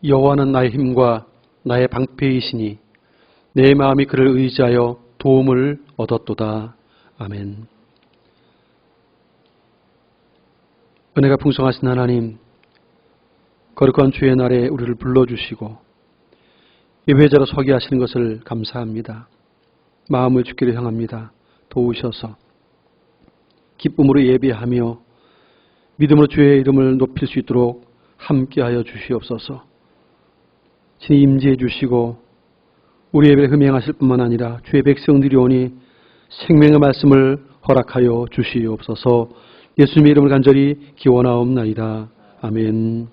여호와는 나의 힘과 나의 방패이시니 내 마음이 그를 의지하여 도움을 얻었도다. 아멘. 은혜가 풍성하신 하나님, 거룩한 주의 날에 우리를 불러주시고 예배자로 서게 하시는 것을 감사합니다. 마음을 주기를 향합니다. 도우셔서 기쁨으로 예배하며 믿음으로 주의 이름을 높일 수 있도록 함께하여 주시옵소서. 친히 임재해 주시고 우리 예배를 흠행하실 뿐만 아니라 주의 백성들이 오니 생명의 말씀을 허락하여 주시옵소서. 예수님의 이름을 간절히 기원하옵나이다. 아멘.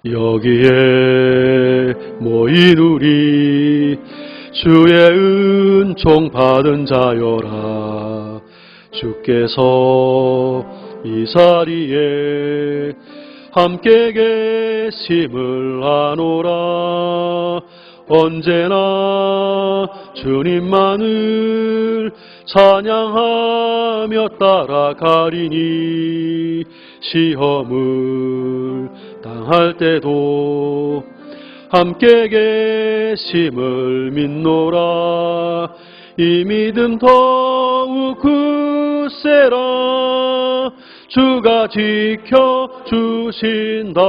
여기에 모인 우리 주의 은총 받은 자여라. 주께서 이 자리에 함께 계심을 아노라. 언제나 주님만을 찬양하며 따라가리니 시험을 당할 때도 함께 계심을 믿노라. 이 믿음 더욱 굳세라. 주가 지켜주신다.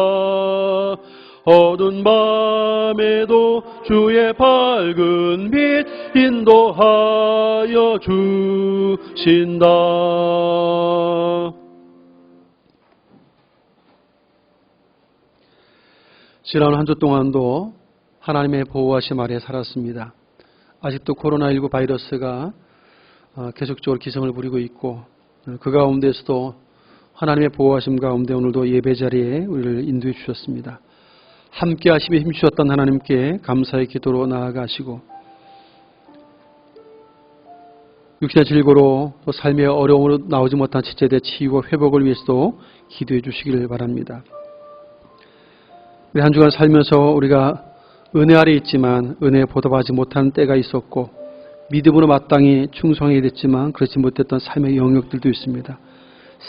어두운 밤에도 주의 밝은 빛 인도하여 주신다. 지난 한 주 동안도 하나님의 보호하심 아래 살았습니다. 아직도 코로나19 바이러스가 계속적으로 기승을 부리고 있고 그 가운데서도 하나님의 보호하심 가운데 오늘도 예배 자리에 우리를 인도해 주셨습니다. 함께 하심에 힘주셨던 하나님께 감사의 기도로 나아가시고 육신의 질고로 또 삶의 어려움으로 나오지 못한 지체들의 치유와 회복을 위해서도 기도해 주시기를 바랍니다. 우리 한 주간 살면서 우리가 은혜 아래 있지만 은혜에 보답하지 못한 때가 있었고 믿음으로 마땅히 충성하게 됐지만 그렇지 못했던 삶의 영역들도 있습니다.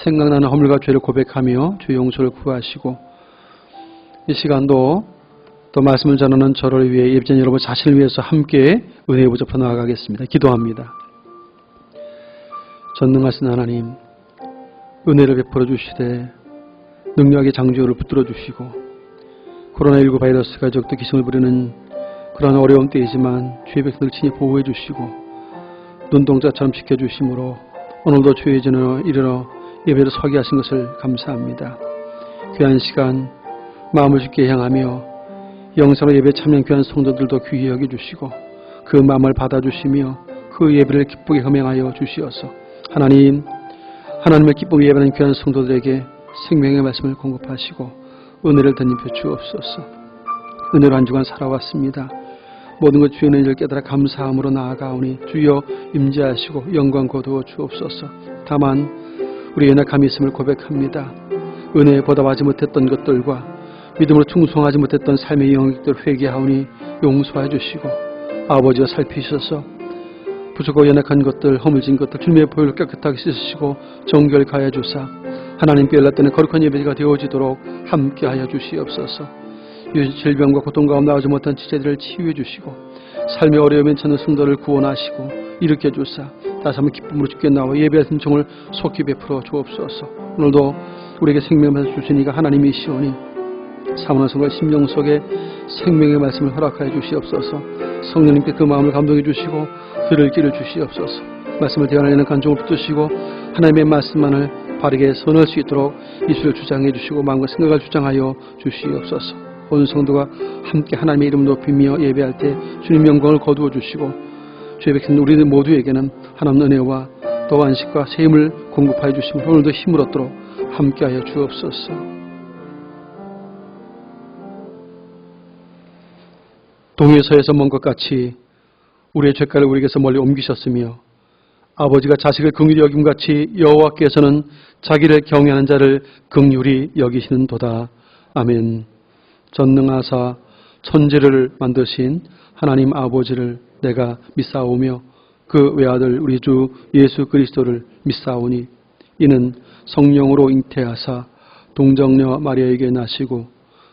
생각나는 허물과 죄를 고백하며 주의 용서를 구하시고 이 시간도 또 말씀을 전하는 저를 위해 예배자인 여러분 자신을 위해서 함께 은혜에 붙잡혀 나아가겠습니다. 기도합니다. 전능하신 하나님, 은혜를 베풀어 주시되 능력의 장주를 붙들어 주시고 코로나19 바이러스가 적도 기승을 부리는 그런 어려운 때이지만 주의 백성을 친히 보호해 주시고 눈동자처럼 지켜주심으로 오늘도 주의 전에 이르러 예배를 서게 하신 것을 감사합니다. 귀한 시간 마음을 주께 향하며 영상으로 예배 참여한 귀한 성도들도 귀히 여겨주시고 그 마음을 받아주시며 그 예배를 기쁘게 흠행하여 주시어서 하나님의 기쁨 예배하는 귀한 성도들에게 생명의 말씀을 공급하시고 은혜를 덧입혀 주옵소서. 은혜로 한 주간 살아왔습니다. 모든 것 주의 은혜를 깨달아 감사함으로 나아가오니 주여 임재하시고 영광 거두어 주옵소서. 다만 우리 연약함이 있음을 고백합니다. 은혜에 보답하지 못했던 것들과 믿음으로 충성하지 못했던 삶의 영역들을 회개하오니 용서해 주시고 아버지가 살피셔서 부족하고 연약한 것들, 허물진 것들 주님의 보혈로 깨끗하게 씻으시고 정결 가해 주사 하나님께 연락되는 거룩한 예배가 되어지도록 함께하여 주시옵소서. 질병과 고통 가운데 나오지 못한 지체들을 치유해 주시고 삶의 어려움에 처한 성도를 구원하시고 일으켜 주사 다시 한번 기쁨으로 주께 나와 예배의 신청을 속히 베풀어 주옵소서. 오늘도 우리에게 생명을 주신 이가 하나님이시오니 사모하는 성도의 심령 속에 생명의 말씀을 허락하여 주시옵소서. 성령님께 그 마음을 감동해 주시고 들을 길을 주시옵소서. 말씀을 대언하는 간종을 붙드시고 하나님의 말씀만을 바르게 선할 수 있도록 입술을 주장해 주시고 마음과 생각을 주장하여 주시옵소서. 온 성도가 함께 하나님의 이름을 높이며 예배할 때 주님 영광을 거두어 주시고 주의 백성 우리들 모두에게는 하나님 은혜와 또 안식과 새 힘을 공급하여 주시고 오늘도 힘을 얻도록 함께하여 주옵소서. 동에서에서 먼 것 같이 우리의 죄가를 우리에게서 멀리 옮기셨으며 아버지가 자식을 긍휼히 여김같이 여호와께서는 자기를 경외하는 자를 긍휼히 여기시는 도다. 아멘. 전능하사 천지를 만드신 하나님 아버지를 내가 믿사오며 그 외아들 우리 주 예수 그리스도를 믿사오니 이는 성령으로 잉태하사 동정녀 마리아에게 나시고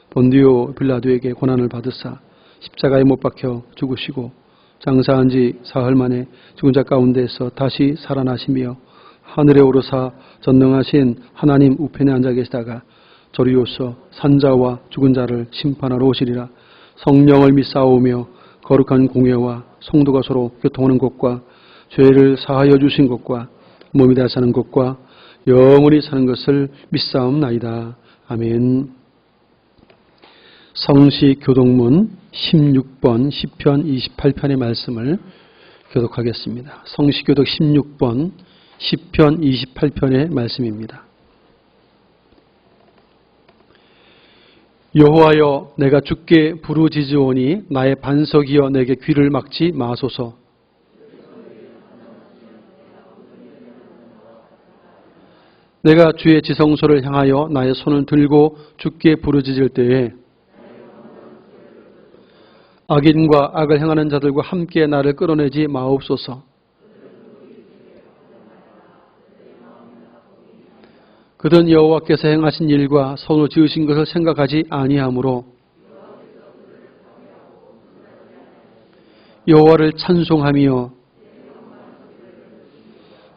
본디오 빌라도에게 고난을 받으사 십자가에 못 박혀 죽으시고 장사한 지 사흘 만에 죽은 자 가운데서 다시 살아나시며 하늘에 오르사 전능하신 하나님 우편에 앉아 계시다가 저리로서 산자와 죽은 자를 심판하러 오시리라. 성령을 믿사오며 거룩한 공회와 성도가 서로 교통하는 것과 죄를 사하여 주신 것과 몸이 다시 사는 것과 영원히 사는 것을 믿사옵나이다. 아멘. 성시 교독문 16번 시편 28편의 말씀을 교독하겠습니다. 성시 교독 16번 시편 28편의 말씀입니다. 여호와여, 내가 주께 부르짖으오니 나의 반석이여 내게 귀를 막지 마소서. 내가 주의 지성소를 향하여 나의 손을 들고 주께 부르짖을 때에 악인과 악을 행하는 자들과 함께 나를 끌어내지 마옵소서. 그들은 여호와께서 행하신 일과 손으로 지으신 것을 생각하지 아니하므로 여호와를 찬송하며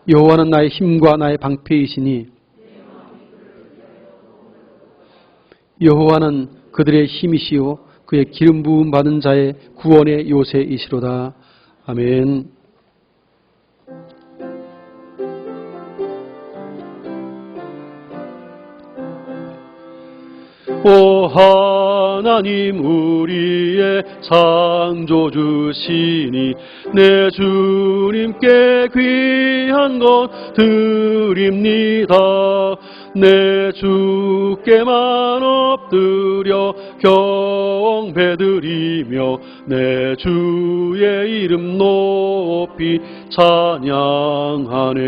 여호와는 나의 힘과 나의 방패이시니 여호와는 그들의 힘이시요 그의 기름 부음 받은 자의 구원의 요새이시로다. 아멘. 오 하나님 우리의 창조주시니 내 주님께 귀한 것 드립니다. 내 주께만 엎드려 경배드리며 내 주의 이름 높이 찬양하네.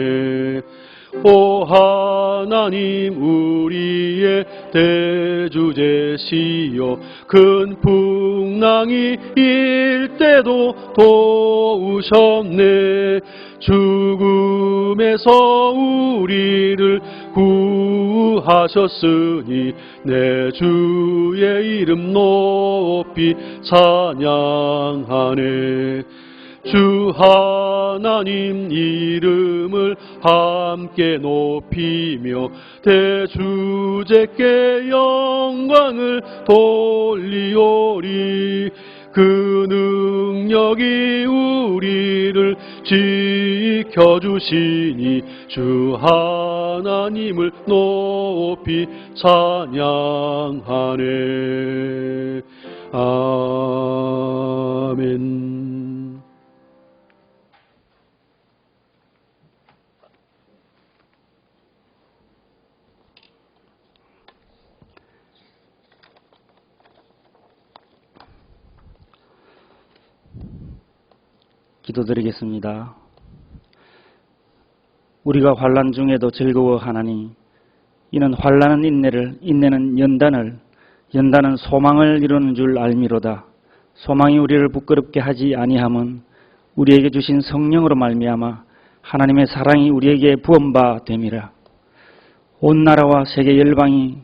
오 하나님 우리의 대주제시여 큰 풍랑이 일 때도 도우셨네. 죽음에서 우리를 구하셨으니 내 주의 이름 높이 찬양하네. 주 하나님 이름을 함께 높이며 대주제께 영광을 돌리오리. 그 능력이 우리를 지켜주시니 주 하나님을 높이 찬양하네. 아멘. 기도드리겠습니다. 우리가 환난 중에도 즐거워하나니 이는 환난은 인내를, 인내는 연단을, 연단은 소망을 이루는 줄 알미로다. 소망이 우리를 부끄럽게 하지 아니함은 우리에게 주신 성령으로 말미암아 하나님의 사랑이 우리에게 부음바 됨이라. 온 나라와 세계 열방이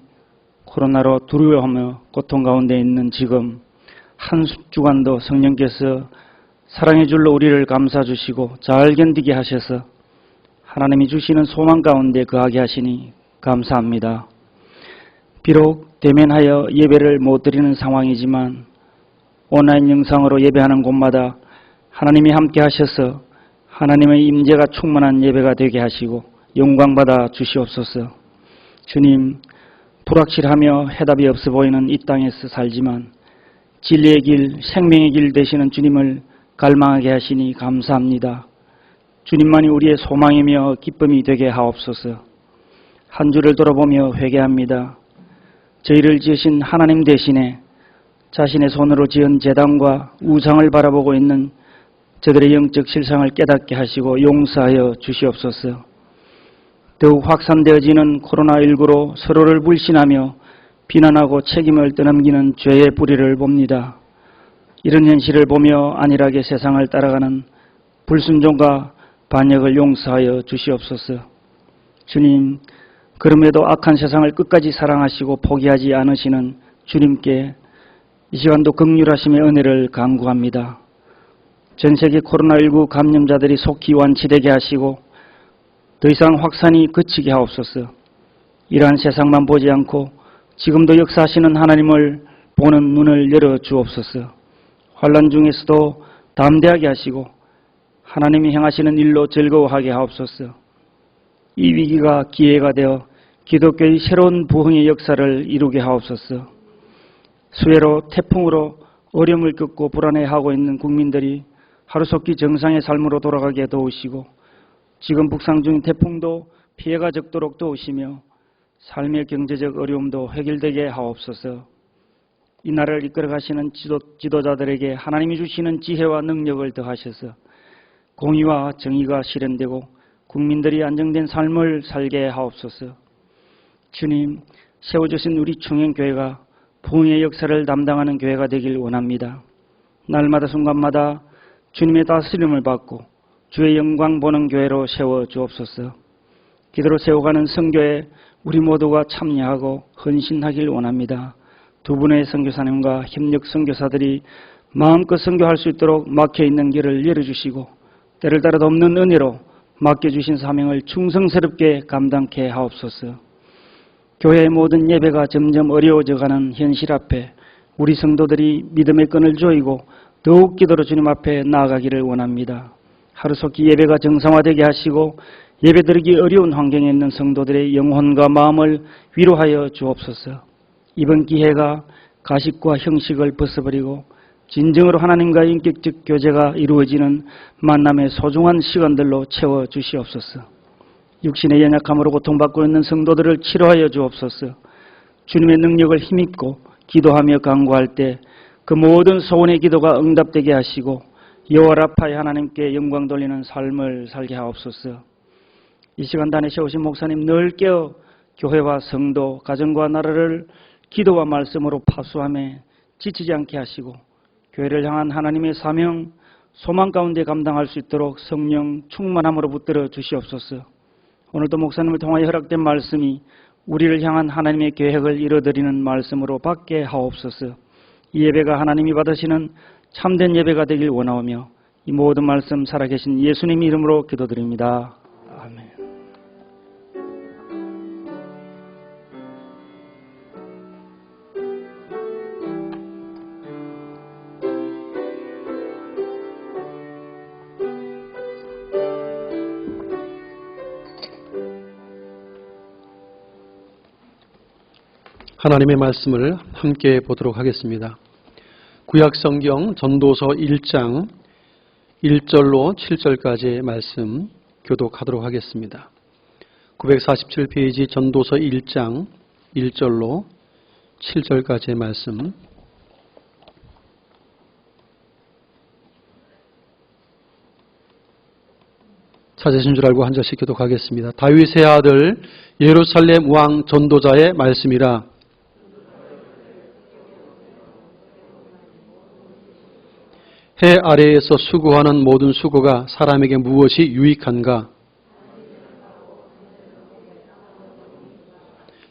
코로나로 두려워하며 고통 가운데 있는 지금 한 주간도 성령께서 사랑의 줄로 우리를 감싸주시고 잘 견디게 하셔서 하나님이 주시는 소망 가운데 거하게 하시니 감사합니다. 비록 대면하여 예배를 못 드리는 상황이지만 온라인 영상으로 예배하는 곳마다 하나님이 함께 하셔서 하나님의 임재가 충만한 예배가 되게 하시고 영광받아 주시옵소서. 주님, 불확실하며 해답이 없어 보이는 이 땅에서 살지만 진리의 길, 생명의 길 되시는 주님을 갈망하게 하시니 감사합니다. 주님만이 우리의 소망이며 기쁨이 되게 하옵소서. 한 주를 돌아보며 회개합니다. 저희를 지으신 하나님 대신에 자신의 손으로 지은 제단과 우상을 바라보고 있는 저들의 영적 실상을 깨닫게 하시고 용서하여 주시옵소서. 더욱 확산되어지는 코로나19로 서로를 불신하며 비난하고 책임을 떠넘기는 죄의 뿌리를 봅니다. 이런 현실을 보며 안일하게 세상을 따라가는 불순종과 반역을 용서하여 주시옵소서. 주님, 그럼에도 악한 세상을 끝까지 사랑하시고 포기하지 않으시는 주님께 이 시간도 긍휼하심의 은혜를 간구합니다. 전 세계 코로나19 감염자들이 속히 완치되게 하시고 더 이상 확산이 그치게 하옵소서. 이러한 세상만 보지 않고 지금도 역사하시는 하나님을 보는 눈을 열어 주옵소서. 환난 중에서도 담대하게 하시고 하나님이 행하시는 일로 즐거워하게 하옵소서. 이 위기가 기회가 되어 기독교의 새로운 부흥의 역사를 이루게 하옵소서. 수해로 태풍으로 어려움을 겪고 불안해하고 있는 국민들이 하루속히 정상의 삶으로 돌아가게 도우시고 지금 북상 중인 태풍도 피해가 적도록 도우시며 삶의 경제적 어려움도 해결되게 하옵소서. 이 나라를 이끌어 가시는 지도자들에게 하나님이 주시는 지혜와 능력을 더하셔서 공의와 정의가 실현되고 국민들이 안정된 삶을 살게 하옵소서. 주님, 세워주신 우리 충행교회가 부흥의 역사를 담당하는 교회가 되길 원합니다. 날마다 순간마다 주님의 다스림을 받고 주의 영광 보는 교회로 세워 주옵소서. 기도로 세워가는 선교에 우리 모두가 참여하고 헌신하길 원합니다. 두 분의 선교사님과 협력 선교사들이 마음껏 선교할 수 있도록 막혀있는 길을 열어주시고 때를 따라 돕는 은혜로 맡겨주신 사명을 충성스럽게 감당케 하옵소서. 교회의 모든 예배가 점점 어려워져가는 현실 앞에 우리 성도들이 믿음의 끈을 조이고 더욱 기도로 주님 앞에 나아가기를 원합니다. 하루속히 예배가 정상화되게 하시고 예배드리기 어려운 환경에 있는 성도들의 영혼과 마음을 위로하여 주옵소서. 이번 기회가 가식과 형식을 벗어버리고 진정으로 하나님과의 인격적 교제가 이루어지는 만남의 소중한 시간들로 채워 주시옵소서. 육신의 연약함으로 고통받고 있는 성도들을 치료하여 주옵소서. 주님의 능력을 힘입고 기도하며 간구할 때 그 모든 소원의 기도가 응답되게 하시고 여호와 라파의 하나님께 영광 돌리는 삶을 살게 하옵소서. 이 시간 단에 세우신 목사님 늘 깨어 교회와 성도, 가정과 나라를 기도와 말씀으로 파수함에 지치지 않게 하시고 교회를 향한 하나님의 사명, 소망 가운데 감당할 수 있도록 성령 충만함으로 붙들어 주시옵소서. 오늘도 목사님을 통하여 허락된 말씀이 우리를 향한 하나님의 계획을 이뤄드리는 말씀으로 받게 하옵소서. 이 예배가 하나님이 받으시는 참된 예배가 되길 원하오며 이 모든 말씀 살아계신 예수님 이름으로 기도드립니다. 아멘. 하나님의 말씀을 함께 보도록 하겠습니다. 구약성경 전도서 1장 1절로 7절까지의 말씀 교독하도록 하겠습니다. 947페이지 전도서 1장 1절로 7절까지의 말씀 찾으신 줄 알고 한 절씩 교독하겠습니다. 다윗의 아들 예루살렘 왕 전도자의 말씀이라. 해 아래에서 수고하는 모든 수고가 사람에게 무엇이 유익한가?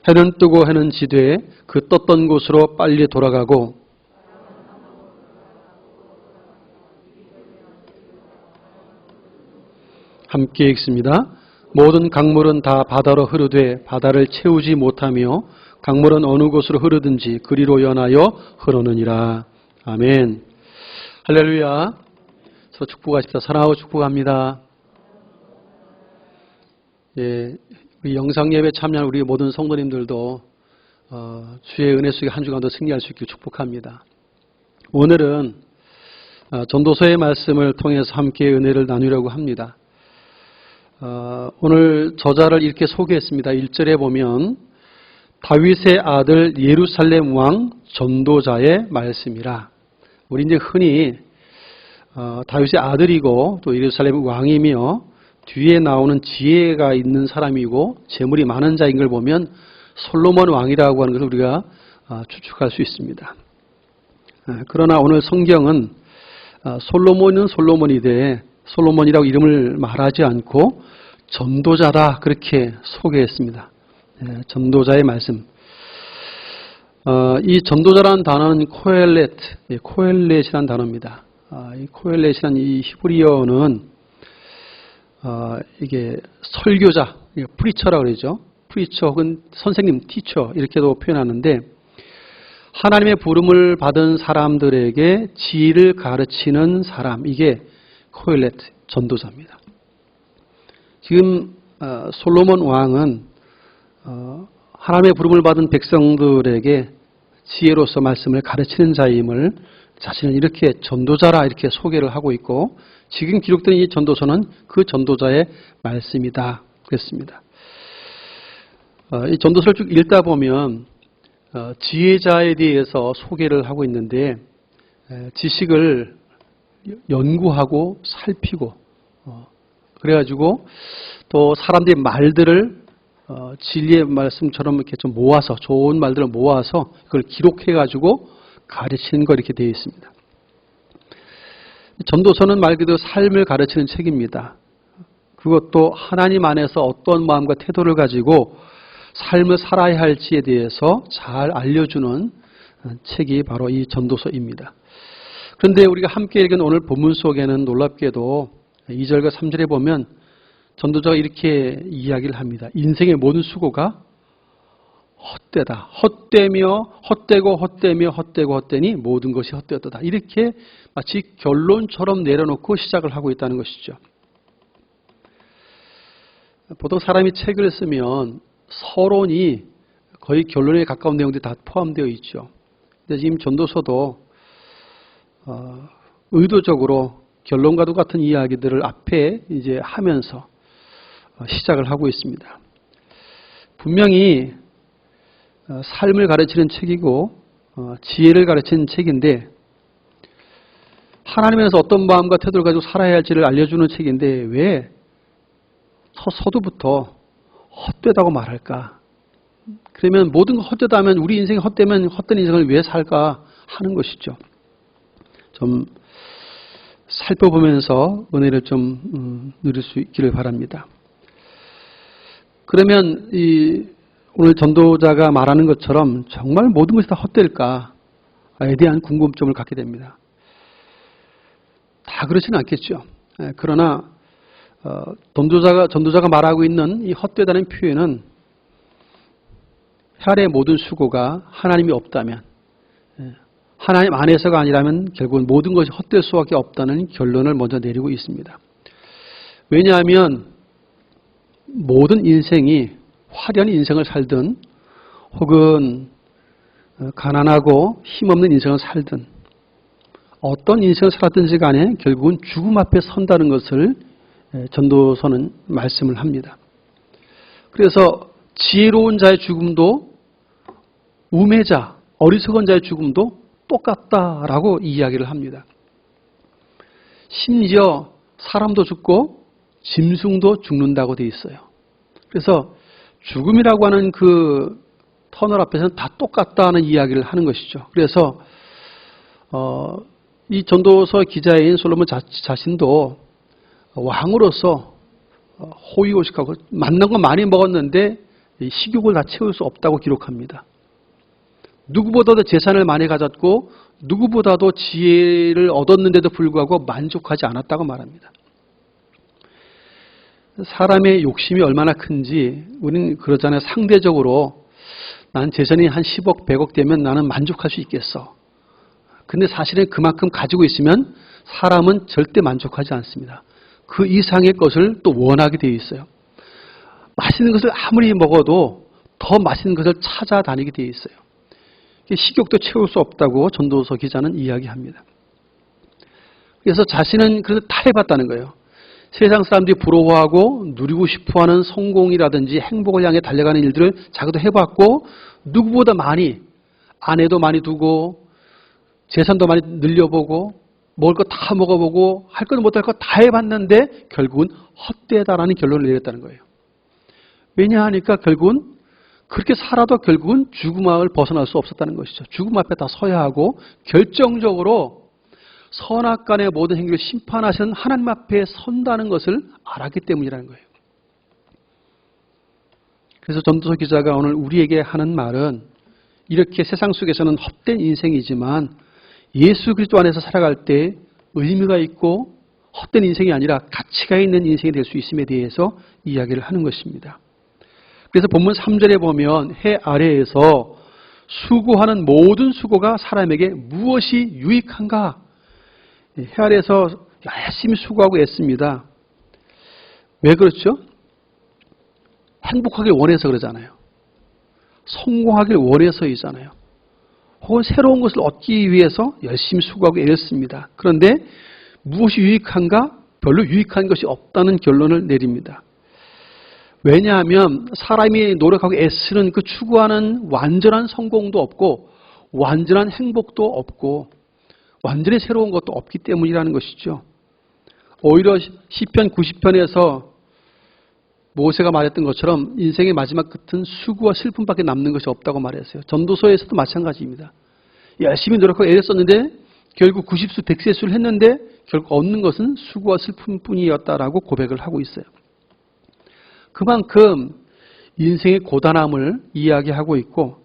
해는 뜨고 해는 지되 그 떴던 곳으로 빨리 돌아가고 함께 읽습니다. 모든 강물은 다 바다로 흐르되 바다를 채우지 못하며 강물은 어느 곳으로 흐르든지 그리로 연하여 흐르느니라. 아멘. 할렐루야. 서로 축복하십시다. 사랑하고 축복합니다. 예, 우리 영상예배 참여한 우리 모든 성도님들도 주의 은혜 속에 한 주간도 승리할 수 있길 축복합니다. 오늘은 전도서의 말씀을 통해서 함께 은혜를 나누려고 합니다. 오늘 저자를 이렇게 소개했습니다. 1절에 보면 다윗의 아들 예루살렘 왕 전도자의 말씀이라. 우리 이제 흔히 다윗의 아들이고 또 예루살렘 왕이며 뒤에 나오는 지혜가 있는 사람이고 재물이 많은 자인 걸 보면 솔로몬 왕이라고 하는 것을 우리가 추측할 수 있습니다. 그러나 오늘 성경은 솔로몬은 솔로몬이되 솔로몬이라고 이름을 말하지 않고 전도자다 그렇게 소개했습니다. 전도자의 말씀. 이 전도자라는 단어는 코엘렛이라는 단어입니다. 이 코엘렛이라는 이 히브리어는 이게 설교자, 프리처라고 그러죠. 프리처 혹은 선생님, 티처 이렇게도 표현하는데 하나님의 부름을 받은 사람들에게 지혜를 가르치는 사람, 이게 코엘렛 전도자입니다. 지금 솔로몬 왕은 하나님의 부름을 받은 백성들에게 지혜로서 말씀을 가르치는 자임을 자신은 이렇게 전도자라 이렇게 소개를 하고 있고, 지금 기록된 이 전도서는 그 전도자의 말씀이다 그랬습니다. 이 전도서를 쭉 읽다 보면 지혜자에 대해서 소개를 하고 있는데, 지식을 연구하고 살피고 그래가지고 또 사람들의 말들을 진리의 말씀처럼 이렇게 좀 모아서, 좋은 말들을 모아서 그걸 기록해가지고 가르치는 거 이렇게 되어 있습니다. 전도서는 말 그대로 삶을 가르치는 책입니다. 그것도 하나님 안에서 어떤 마음과 태도를 가지고 삶을 살아야 할지에 대해서 잘 알려주는 책이 바로 이 전도서입니다. 그런데 우리가 함께 읽은 오늘 본문 속에는 놀랍게도 2절과 3절에 보면 전도자가 이렇게 이야기를 합니다. 인생의 모든 수고가 헛되다. 헛되고 헛되니 모든 것이 헛되었다. 이렇게 마치 결론처럼 내려놓고 시작을 하고 있다는 것이죠. 보통 사람이 책을 쓰면 서론이 거의 결론에 가까운 내용들이 다 포함되어 있죠. 근데 지금 전도서도 의도적으로 결론과도 같은 이야기들을 앞에 이제 하면서 시작을 하고 있습니다. 분명히 삶을 가르치는 책이고 지혜를 가르치는 책인데, 하나님에서 어떤 마음과 태도를 가지고 살아야 할지를 알려주는 책인데 왜 서두부터 헛되다고 말할까? 그러면 모든 거 헛되다면, 우리 인생이 헛되면 헛된 인생을 왜 살까 하는 것이죠. 좀 살펴보면서 은혜를 좀 누릴 수 있기를 바랍니다. 그러면 오늘 전도자가 말하는 것처럼 정말 모든 것이 다 헛될까에 대한 궁금점을 갖게 됩니다. 다 그렇지는 않겠죠. 그러나 전도자가 말하고 있는 이 헛되다는 표현은 혈의 모든 수고가 하나님이 없다면, 하나님 안에서가 아니라면 결국은 모든 것이 헛될 수밖에 없다는 결론을 먼저 내리고 있습니다. 왜냐하면 모든 인생이 화려한 인생을 살든 혹은 가난하고 힘없는 인생을 살든 어떤 인생을 살았든지 간에 결국은 죽음 앞에 선다는 것을 전도서는 말씀을 합니다. 그래서 지혜로운 자의 죽음도 우매자, 어리석은 자의 죽음도 똑같다라고 이야기를 합니다. 심지어 사람도 죽고 짐승도 죽는다고 되어 있어요. 그래서 죽음이라고 하는 그 터널 앞에서는 다 똑같다는 이야기를 하는 것이죠. 그래서 이 전도서 기자인 솔로몬 자신도 왕으로서 호의호식하고 맞는 거 많이 먹었는데 식욕을 다 채울 수 없다고 기록합니다. 누구보다도 재산을 많이 가졌고 누구보다도 지혜를 얻었는데도 불구하고 만족하지 않았다고 말합니다. 사람의 욕심이 얼마나 큰지 우리는 그러잖아요. 상대적으로 난 재산이 한 10억, 100억 되면 나는 만족할 수 있겠어. 근데 사실은 그만큼 가지고 있으면 사람은 절대 만족하지 않습니다. 그 이상의 것을 또 원하게 되어 있어요. 맛있는 것을 아무리 먹어도 더 맛있는 것을 찾아다니게 되어 있어요. 식욕도 채울 수 없다고 전도서 기자는 이야기합니다. 그래서 자신은 그래서 다 해봤다는 거예요. 세상 사람들이 부러워하고 누리고 싶어하는 성공이라든지 행복을 향해 달려가는 일들을 자기도 해봤고 누구보다 많이 아내도 많이 두고 재산도 많이 늘려보고 먹을 거 다 먹어보고 할 것 못할 거 다 해봤는데 결국은 헛되다라는 결론을 내렸다는 거예요. 왜냐하니까 결국은 그렇게 살아도 결국은 죽음을 벗어날 수 없었다는 것이죠. 죽음 앞에 다 서야 하고 결정적으로 선악간의 모든 행위를 심판하시는 하나님 앞에 선다는 것을 알았기 때문이라는 거예요. 그래서 전도서 기자가 오늘 우리에게 하는 말은 이렇게 세상 속에서는 헛된 인생이지만 예수 그리스도 안에서 살아갈 때 의미가 있고 헛된 인생이 아니라 가치가 있는 인생이 될 수 있음에 대해서 이야기를 하는 것입니다. 그래서 본문 3절에 보면 해 아래에서 수고하는 모든 수고가 사람에게 무엇이 유익한가? 해 아래에서 열심히 수고하고 애씁니다. 왜 그렇죠? 행복하길 원해서 그러잖아요. 성공하길 원해서이잖아요. 혹은 새로운 것을 얻기 위해서 열심히 수고하고 애씁니다. 그런데 무엇이 유익한가? 별로 유익한 것이 없다는 결론을 내립니다. 왜냐하면 사람이 노력하고 애쓰는 그 추구하는 완전한 성공도 없고 완전한 행복도 없고 완전히 새로운 것도 없기 때문이라는 것이죠. 오히려 시편 90편에서 모세가 말했던 것처럼 인생의 마지막 끝은 수고와 슬픔밖에 남는 것이 없다고 말했어요. 전도서에서도 마찬가지입니다. 열심히 노력하고 애를 썼는데 결국 90수 100세수를 했는데 결국 얻는 것은 수고와 슬픔뿐이었다라고 고백을 하고 있어요. 그만큼 인생의 고단함을 이야기하고 있고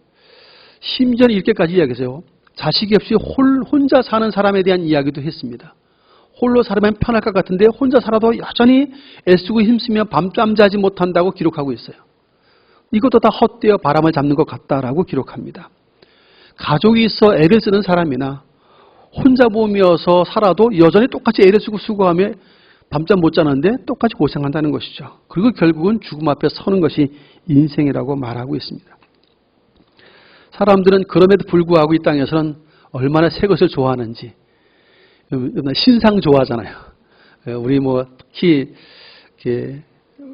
심지어는 이렇게까지 이야기했어요. 자식이 없이 혼자 사는 사람에 대한 이야기도 했습니다. 홀로 살면 편할 것 같은데 혼자 살아도 여전히 애쓰고 힘쓰며 밤잠 자지 못한다고 기록하고 있어요. 이것도 다 헛되어 바람을 잡는 것 같다라고 기록합니다. 가족이 있어 애를 쓰는 사람이나 혼자 몸이어서 살아도 여전히 똑같이 애를 쓰고 수고하며 밤잠 못 자는데 똑같이 고생한다는 것이죠. 그리고 결국은 죽음 앞에 서는 것이 인생이라고 말하고 있습니다. 사람들은 그럼에도 불구하고 이 땅에서는 얼마나 새 것을 좋아하는지 신상 좋아하잖아요. 우리 특히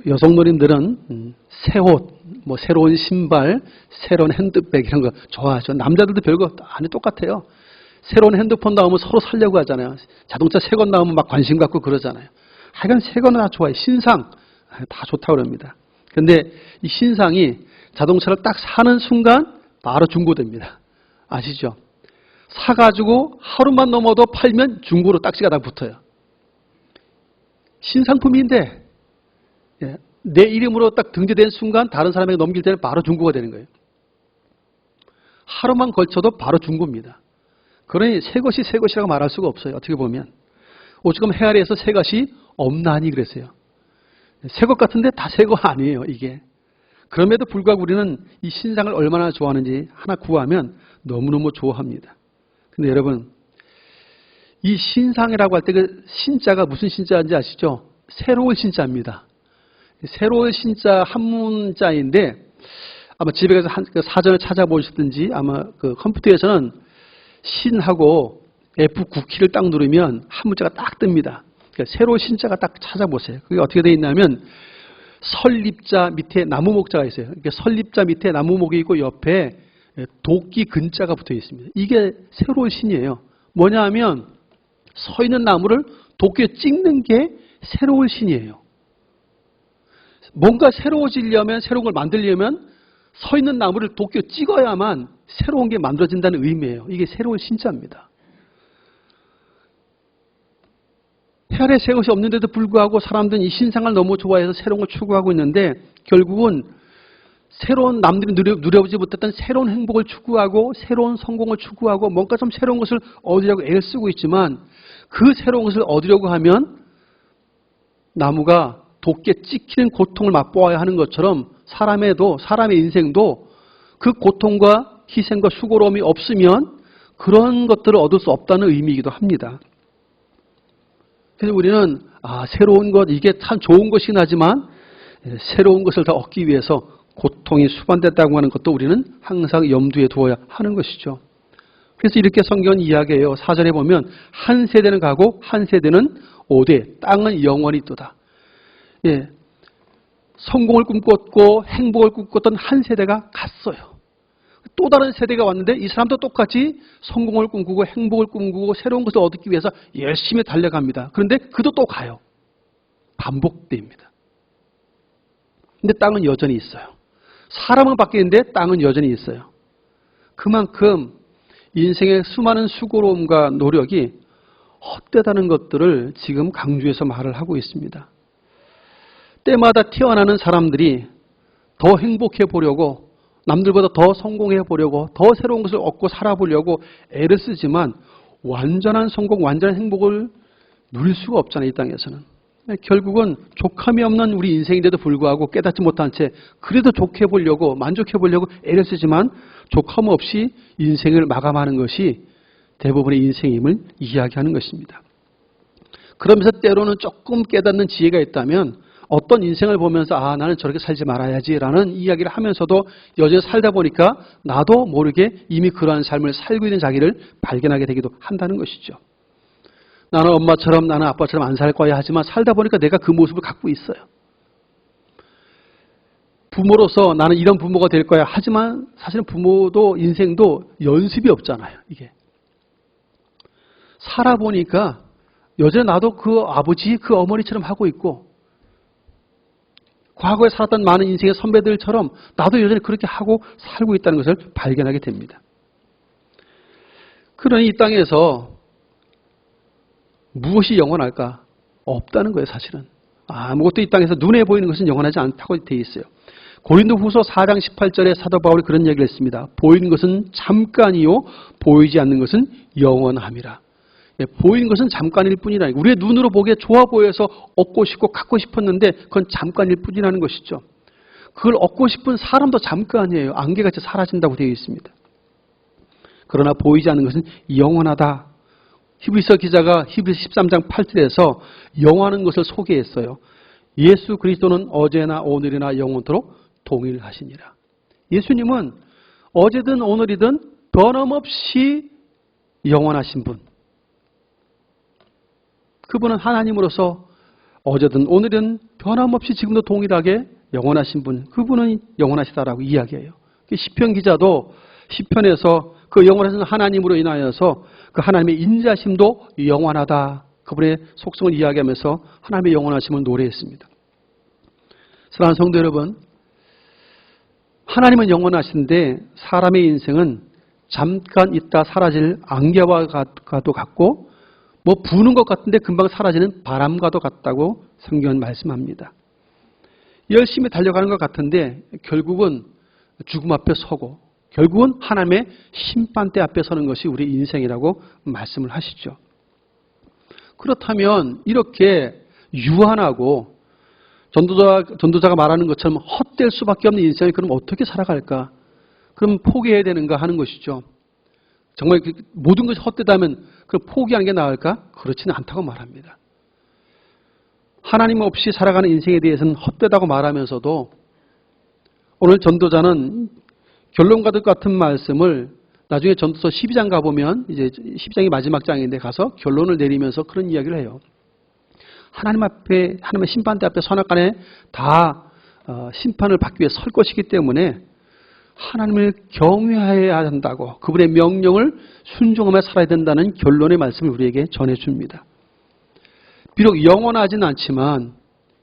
여성 노인들은 새 옷, 새로운 신발, 새로운 핸드백 이런 거 좋아하죠. 남자들도 별거 안에 똑같아요. 새로운 핸드폰 나오면 서로 살려고 하잖아요. 자동차 새 것 나오면 막 관심 갖고 그러잖아요. 하여간 새 거는 다 좋아해요. 신상 다 좋다고 그럽니다. 그런데 이 신상이 자동차를 딱 사는 순간 바로 중고됩니다. 아시죠? 사가지고 하루만 넘어도 팔면 중고로 딱지가 다 붙어요. 신상품인데 내 이름으로 딱 등재된 순간 다른 사람에게 넘길 때는 바로 중고가 되는 거예요. 하루만 걸쳐도 바로 중고입니다. 그러니 새 것이 새 것이라고 말할 수가 없어요. 어떻게 보면 오죽하면 해 아래에서 새 것이 없나니 그랬어요. 새 것 같은데 다 새 거 아니에요. 이게. 그럼에도 불구하고 우리는 이 신상을 얼마나 좋아하는지 하나 구하면 너무너무 좋아합니다. 근데 여러분 이 신상이라고 할 때 그 신자가 무슨 신자인지 아시죠? 새로울 신자입니다. 새로울 신자 한문자인데 아마 집에 가서 그 사전을 찾아보시든지 아마 그 컴퓨터에서는 신하고 F9키를 딱 누르면 한문자가 딱 뜹니다. 그러니까 새로운 신자가 딱 찾아보세요. 그게 어떻게 되어 있냐면 설립자 밑에 나무목자가 있어요. 그러니까 설립자 밑에 나무목이 있고 옆에 도끼 근자가 붙어 있습니다. 이게 새로운 신이에요. 뭐냐 하면 서 있는 나무를 도끼에 찍는 게 새로운 신이에요. 뭔가 새로워지려면 새로운 걸 만들려면 서 있는 나무를 도끼에 찍어야만 새로운 게 만들어진다는 의미예요. 이게 새로운 신자입니다. 해 아래 새 것이 없는데도 불구하고 사람들은 이 신상을 너무 좋아해서 새로운 걸 추구하고 있는데 결국은 새로운 남들이 누려보지 못했던 새로운 행복을 추구하고 새로운 성공을 추구하고 뭔가 좀 새로운 것을 얻으려고 애를 쓰고 있지만 그 새로운 것을 얻으려고 하면 나무가 도끼에 찍히는 고통을 맛보아야 하는 것처럼 사람의 인생도 그 고통과 희생과 수고로움이 없으면 그런 것들을 얻을 수 없다는 의미이기도 합니다. 그래서 우리는 새로운 것 이게 참 좋은 것이긴 하지만 새로운 것을 더 얻기 위해서 고통이 수반됐다고 하는 것도 우리는 항상 염두에 두어야 하는 것이죠. 그래서 이렇게 성경은 이야기해요. 4절에 보면 한 세대는 가고 한 세대는 오되 땅은 영원히 있도다. 성공을 꿈꿨고 행복을 꿈꿨던 한 세대가 갔어요. 또 다른 세대가 왔는데 이 사람도 똑같이 성공을 꿈꾸고 행복을 꿈꾸고 새로운 것을 얻기 위해서 열심히 달려갑니다. 그런데 그도 또 가요. 반복됩니다. 근데 땅은 여전히 있어요. 사람은 바뀌는데 땅은 여전히 있어요. 그만큼 인생의 수많은 수고로움과 노력이 헛되다는 것들을 지금 강조해서 말을 하고 있습니다. 때마다 태어나는 사람들이 더 행복해 보려고, 남들보다 더 성공해 보려고, 더 새로운 것을 얻고 살아보려고 애를 쓰지만 완전한 성공, 완전한 행복을 누릴 수가 없잖아요, 이 땅에서는. 결국은 족함이 없는 우리 인생인데도 불구하고 깨닫지 못한 채 그래도 좋게 보려고, 만족해 보려고 애를 쓰지만 족함 없이 인생을 마감하는 것이 대부분의 인생임을 이야기하는 것입니다. 그러면서 때로는 조금 깨닫는 지혜가 있다면 어떤 인생을 보면서 나는 저렇게 살지 말아야지라는 이야기를 하면서도 여전히 살다 보니까 나도 모르게 이미 그러한 삶을 살고 있는 자기를 발견하게 되기도 한다는 것이죠. 나는 엄마처럼, 나는 아빠처럼 안 살 거야 하지만 살다 보니까 내가 그 모습을 갖고 있어요. 부모로서 나는 이런 부모가 될 거야 하지만 사실은 부모도 인생도 연습이 없잖아요. 이게 살아보니까 여전히 나도 그 아버지, 그 어머니처럼 하고 있고, 과거에 살았던 많은 인생의 선배들처럼 나도 여전히 그렇게 하고 살고 있다는 것을 발견하게 됩니다. 그러니 이 땅에서 무엇이 영원할까? 없다는 거예요, 사실은. 아무것도 이 땅에서 눈에 보이는 것은 영원하지 않다고 되어 있어요. 고린도후서 4장 18절에 사도 바울이 그런 얘기를 했습니다. 보이는 것은 잠깐이요, 보이지 않는 것은 영원함이라. 보이는 것은 잠깐일 뿐이라. 우리의 눈으로 보기에 좋아 보여서 얻고 싶고 갖고 싶었는데 그건 잠깐일 뿐이라는 것이죠. 그걸 얻고 싶은 사람도 잠깐이에요. 안개같이 사라진다고 되어 있습니다. 그러나 보이지 않는 것은 영원하다. 히브리서 기자가 히브리서 13장 8절에서 영원한 것을 소개했어요. 예수 그리스도는 어제나 오늘이나 영원토록 동일하시니라. 예수님은 어제든 오늘이든 변함없이 영원하신 분. 그분은 하나님으로서 어제든 오늘은 변함없이 지금도 동일하게 영원하신 분, 그분은 영원하시다라고 이야기해요. 시편 기자도 시편에서 그 영원하신 하나님으로 인하여서 그 하나님의 인자심도 영원하다, 그분의 속성을 이야기하면서 하나님의 영원하심을 노래했습니다. 사랑하는 성도 여러분, 하나님은 영원하신데 사람의 인생은 잠깐 있다 사라질 안개와도 같고 뭐 부는 것 같은데 금방 사라지는 바람과도 같다고 성경은 말씀합니다. 열심히 달려가는 것 같은데 결국은 죽음 앞에 서고 결국은 하나님의 심판대 앞에 서는 것이 우리 인생이라고 말씀을 하시죠. 그렇다면 이렇게 유한하고 전도자가 말하는 것처럼 헛될 수밖에 없는 인생을 그럼 어떻게 살아갈까? 그럼 포기해야 되는가 하는 것이죠. 정말 모든 것이 헛되다면 그럼 포기하는 게 나을까? 그렇지는 않다고 말합니다. 하나님 없이 살아가는 인생에 대해서는 헛되다고 말하면서도 오늘 전도자는 결론과 같은 말씀을 나중에 전도서 12장 가보면 이제 12장이 마지막 장인데 가서 결론을 내리면서 그런 이야기를 해요. 하나님 앞에, 하나님의 심판대 앞에 선악간에 다 심판을 받기 위해 설 것이기 때문에 하나님을 경외해야 한다고, 그분의 명령을 순종하며 살아야 된다는 결론의 말씀을 우리에게 전해줍니다. 비록 영원하진 않지만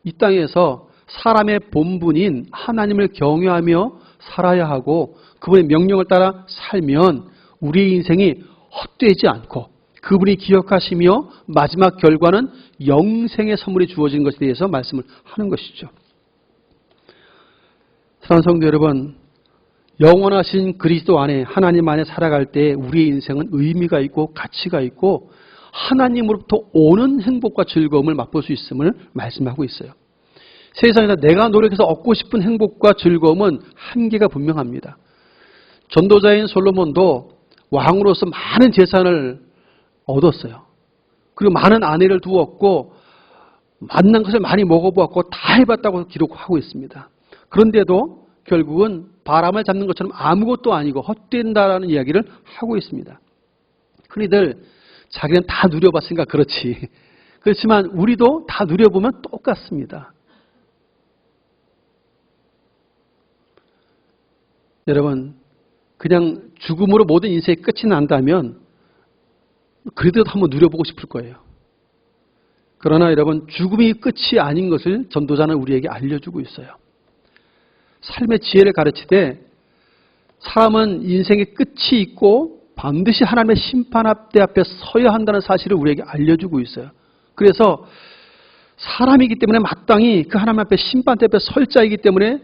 이 땅에서 사람의 본분인 하나님을 경외하며 살아야 하고 그분의 명령을 따라 살면 우리의 인생이 헛되지 않고 그분이 기억하시며 마지막 결과는 영생의 선물이 주어진 것에 대해서 말씀을 하는 것이죠. 사랑하는 성도 여러분, 영원하신 그리스도 안에, 하나님 안에 살아갈 때 우리의 인생은 의미가 있고 가치가 있고 하나님으로부터 오는 행복과 즐거움을 맛볼 수 있음을 말씀하고 있어요. 세상에서 내가 노력해서 얻고 싶은 행복과 즐거움은 한계가 분명합니다. 전도자인 솔로몬도 왕으로서 많은 재산을 얻었어요. 그리고 많은 아내를 두었고 만난 것을 많이 먹어보았고 다 해봤다고 기록하고 있습니다. 그런데도 결국은 바람을 잡는 것처럼 아무것도 아니고 헛된다라는 이야기를 하고 있습니다. 흔히들 자기는 다 누려봤으니까 그렇지. 그렇지만 우리도 다 누려보면 똑같습니다. 여러분, 그냥 죽음으로 모든 인생이 끝이 난다면 그래도 한번 누려보고 싶을 거예요. 그러나 여러분, 죽음이 끝이 아닌 것을 전도자는 우리에게 알려주고 있어요. 삶의 지혜를 가르치되 사람은 인생의 끝이 있고 반드시 하나님의 심판대 앞에 서야 한다는 사실을 우리에게 알려주고 있어요. 그래서 사람이기 때문에 마땅히 그 하나님 앞에 심판대 앞에 설 자이기 때문에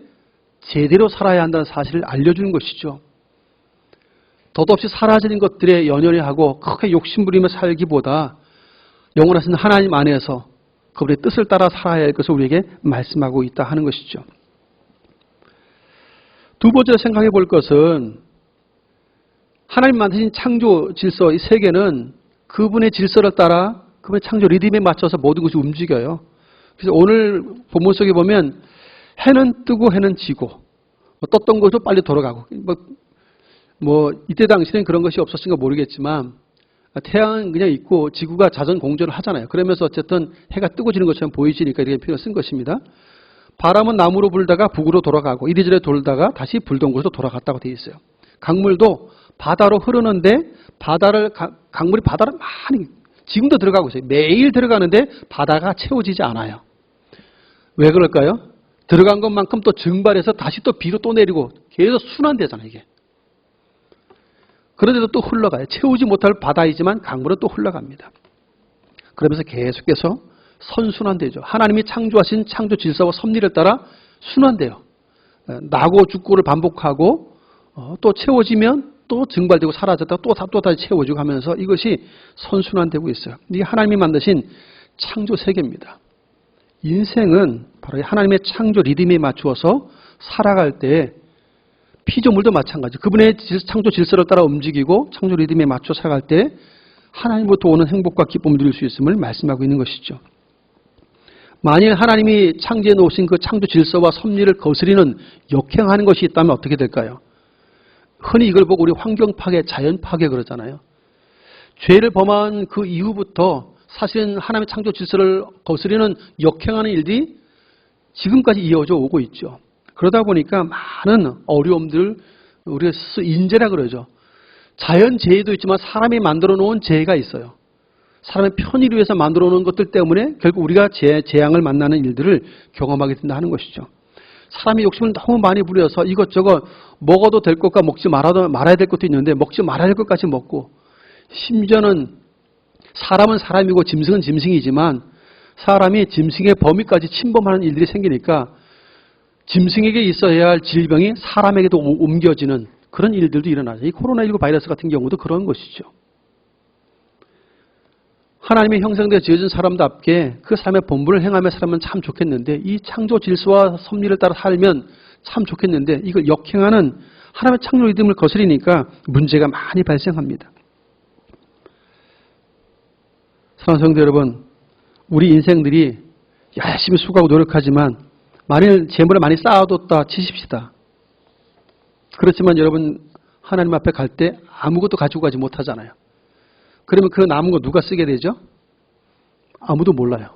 제대로 살아야 한다는 사실을 알려주는 것이죠. 덧없이 사라지는 것들에 연연해 하고 크게 욕심부리며 살기보다 영원하신 하나님 안에서 그분의 뜻을 따라 살아야 할 것을 우리에게 말씀하고 있다 하는 것이죠. 두 번째로 생각해 볼 것은 하나님 만드신 창조 질서, 이 세계는 그분의 질서를 따라 그분의 창조 리듬에 맞춰서 모든 것이 움직여요. 그래서 오늘 본문 속에 보면 해는 뜨고 해는 지고 떴던 것도 빨리 돌아가고 이때 당시에는 그런 것이 없었으니까 모르겠지만 태양은 그냥 있고 지구가 자전 공전을 하잖아요. 그러면서 어쨌든 해가 뜨고 지는 것처럼 보이시니까 이렇게 표현을 쓴 것입니다. 바람은 남으로 불다가 북으로 돌아가고 이리저리 돌다가 다시 불던 곳으로 돌아갔다고 되어 있어요. 강물도 바다로 흐르는데 강물이 바다를 많이 지금도 들어가고 있어요. 매일 들어가는데 바다가 채워지지 않아요. 왜 그럴까요? 들어간 것만큼 또 증발해서 다시 또 비로 또 내리고 계속 순환되잖아요, 이게. 그런데도 또 흘러가요. 채우지 못할 바다이지만 강물은 또 흘러갑니다. 그러면서 계속해서 선순환되죠. 하나님이 창조하신 창조 질서와 섭리를 따라 순환돼요. 나고 죽고를 반복하고 또 채워지면 또 증발되고 사라졌다가 또 다시 채워지고 하면서 이것이 선순환되고 있어요. 이게 하나님이 만드신 창조 세계입니다. 인생은 바로 하나님의 창조 리듬에 맞추어서 살아갈 때 피조물도 마찬가지. 그분의 창조 질서를 따라 움직이고 창조 리듬에 맞춰 살아갈 때 하나님부터 오는 행복과 기쁨을 누릴 수 있음을 말씀하고 있는 것이죠. 만일 하나님이 창조해 놓으신 그 창조 질서와 섭리를 거스리는 역행하는 것이 있다면 어떻게 될까요? 흔히 이걸 보고 우리 환경 파괴, 자연 파괴 그러잖아요. 죄를 범한 그 이후부터 사실은 하나님의 창조 질서를 거스리는 역행하는 일들이 지금까지 이어져 오고 있죠. 그러다 보니까 많은 어려움들, 우리가 스스로 인재라 그러죠. 자연재해도 있지만 사람이 만들어 놓은 재해가 있어요. 사람의 편의를 위해서 만들어 놓은 것들 때문에 결국 우리가 재앙을 만나는 일들을 경험하게 된다 하는 것이죠. 사람이 욕심을 너무 많이 부려서 이것저것 먹어도 될 것과 먹지 말아야 될 것도 있는데 먹지 말아야 될 것까지 먹고, 심지어는 사람은 사람이고 짐승은 짐승이지만 사람이 짐승의 범위까지 침범하는 일들이 생기니까 짐승에게 있어야 할 질병이 사람에게도 옮겨지는 그런 일들도 일어나죠. 이 코로나19 바이러스 같은 경우도 그런 것이죠. 하나님의 형상대로 지어진 사람답게 그 삶의 본분을 행하며 살면 참 좋겠는데, 이 창조 질서와 섭리를 따라 살면 참 좋겠는데 이걸 역행하는 하나님의 창조 리듬을 거스리니까 문제가 많이 발생합니다. 사랑하는 성도 여러분, 우리 인생들이 열심히 수고하고 노력하지만 만일 재물을 많이 쌓아뒀다 치십시다. 그렇지만 여러분, 하나님 앞에 갈 때 아무것도 가지고 가지 못하잖아요. 그러면 그 남은 거 누가 쓰게 되죠? 아무도 몰라요.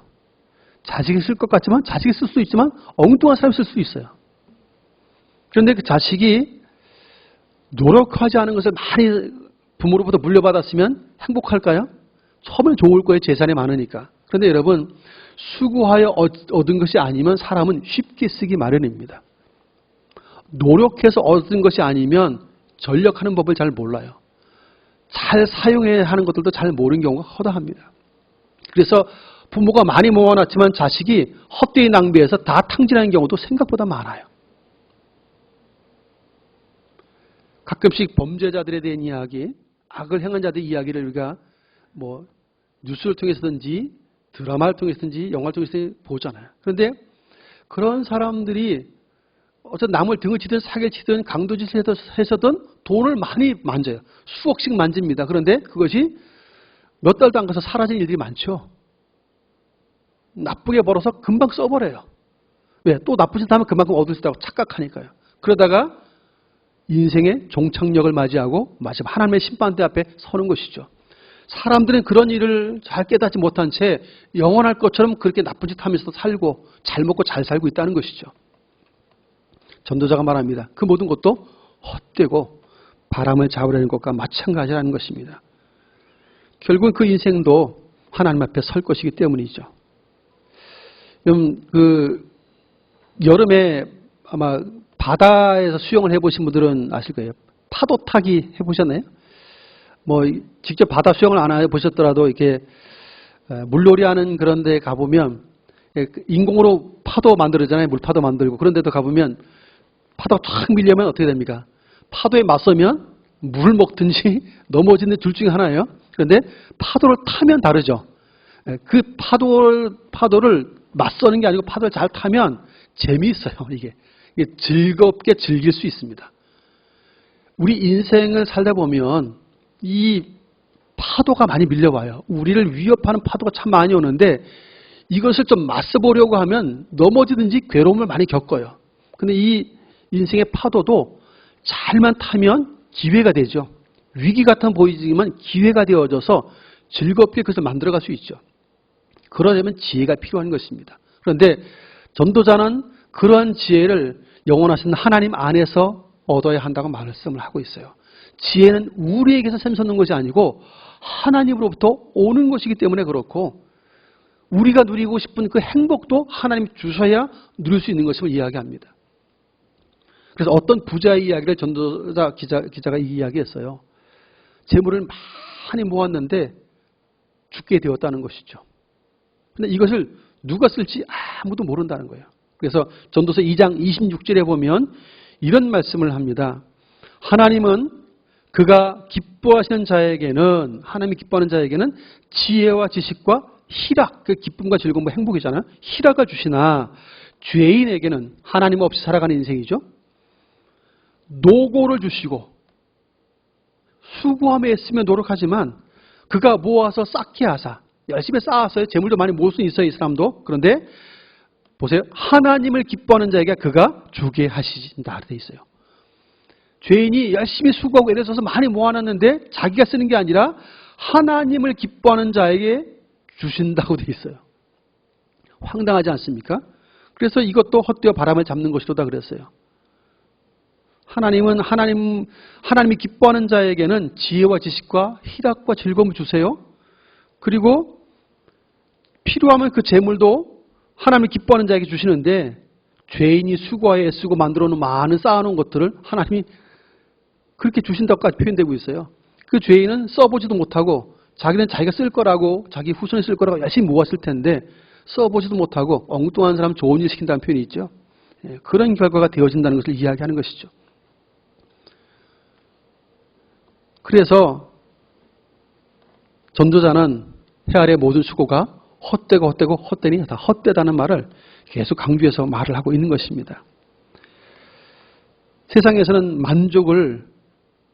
자식이 쓸 것 같지만, 자식이 쓸 수 있지만 엉뚱한 사람이 쓸 수 있어요. 그런데 그 자식이 노력하지 않은 것을 많이 부모로부터 물려받았으면 행복할까요? 처음엔 좋을 거예요. 재산이 많으니까. 그런데 여러분, 수고하여 얻은 것이 아니면 사람은 쉽게 쓰기 마련입니다. 노력해서 얻은 것이 아니면 전력하는 법을 잘 몰라요. 잘 사용해야 하는 것들도 잘 모르는 경우가 허다합니다. 그래서 부모가 많이 모아놨지만 자식이 헛되이 낭비해서 다 탕진하는 경우도 생각보다 많아요. 가끔씩 범죄자들에 대한 이야기, 악을 행한 자들의 이야기를 우리가 뉴스를 통해서든지 드라마를 통해서든지 영화를 통해서 보잖아요. 그런데 그런 사람들이 어떤 남을 등을 치든 사기를 치든 강도짓을 해서든 돈을 많이 만져요. 수억씩 만집니다. 그런데 그것이 몇 달도 안 가서 사라진 일들이 많죠. 나쁘게 벌어서 금방 써버려요. 왜? 또 나쁜 짓 하면 그만큼 얻을 수 있다고 착각하니까요. 그러다가 인생의 종착역을 맞이하고 마지막 하나님의 심판대 앞에 서는 것이죠. 사람들은 그런 일을 잘 깨닫지 못한 채 영원할 것처럼 그렇게 나쁜 짓 하면서 살고 잘 먹고 잘 살고 있다는 것이죠. 전도자가 말합니다. 그 모든 것도 헛되고 바람을 잡으려는 것과 마찬가지라는 것입니다. 결국은 그 인생도 하나님 앞에 설 것이기 때문이죠. 여름에 아마 바다에서 수영을 해보신 분들은 아실 거예요. 파도 타기 해보셨나요? 뭐 직접 바다 수영을 안 해보셨더라도 이렇게 물놀이하는 그런 데 가보면 인공으로 파도 만들잖아요. 물파도 만들고. 그런 데도 가보면 파도가 쫙 밀려면 어떻게 됩니까? 파도에 맞서면 물을 먹든지 넘어지는 둘 중에 하나예요. 그런데 파도를 타면 다르죠. 그 파도를 맞서는 게 아니고 파도를 잘 타면 재미있어요. 이게 즐겁게 즐길 수 있습니다. 우리 인생을 살다 보면 이 파도가 많이 밀려와요. 우리를 위협하는 파도가 참 많이 오는데 이것을 좀 맞서보려고 하면 넘어지든지 괴로움을 많이 겪어요. 근데 이 인생의 파도도 잘만 타면 기회가 되죠. 위기 같아 보이지만 기회가 되어져서 즐겁게 그것을 만들어갈 수 있죠. 그러려면 지혜가 필요한 것입니다. 그런데 전도자는 그러한 지혜를 영원하신 하나님 안에서 얻어야 한다고 말씀을 하고 있어요. 지혜는 우리에게서 샘솟는 것이 아니고 하나님으로부터 오는 것이기 때문에 그렇고 우리가 누리고 싶은 그 행복도 하나님 주셔야 누릴 수 있는 것임을 이야기합니다. 그래서 어떤 부자의 이야기를 전도자 기자가 이야기했어요. 재물을 많이 모았는데 죽게 되었다는 것이죠. 그런데 이것을 누가 쓸지 아무도 모른다는 거예요. 그래서 전도서 2장 26절에 보면 이런 말씀을 합니다. 하나님은 그가 기뻐하시는 자에게는, 하나님이 기뻐하는 자에게는 지혜와 지식과 희락, 그 기쁨과 즐거움, 행복이잖아요. 희락을 주시나 죄인에게는, 하나님 없이 살아가는 인생이죠, 노고를 주시고 수고함에 애쓰며 노력하지만 그가 모아서 쌓게 하사, 열심히 쌓았어요. 재물도 많이 모을 수 있어요, 이 사람도. 그런데 보세요. 하나님을 기뻐하는 자에게 그가 주게 하신다 돼 있어요. 죄인이 열심히 수고하고 애를 써서 많이 모아놨는데 자기가 쓰는 게 아니라 하나님을 기뻐하는 자에게 주신다고 돼 있어요. 황당하지 않습니까? 그래서 이것도 헛되어 바람을 잡는 것이로다 그랬어요. 하나님이 기뻐하는 자에게는 지혜와 지식과 희락과 즐거움을 주세요. 그리고 필요하면 그 재물도 하나님이 기뻐하는 자에게 주시는데 죄인이 수고하여 애쓰고 만들어 놓은 많은 쌓아놓은 것들을 하나님이 그렇게 주신다고까지 표현되고 있어요. 그 죄인은 써보지도 못하고 자기는 자기가 쓸 거라고, 자기 후손이 쓸 거라고 열심히 모았을 텐데 써보지도 못하고 엉뚱한 사람 좋은 일 시킨다는 표현이 있죠. 그런 결과가 되어진다는 것을 이야기하는 것이죠. 그래서 전도자는 해 아래 모든 수고가 헛되고 헛되니 다 헛되다는 말을 계속 강조해서 말을 하고 있는 것입니다. 세상에서는 만족을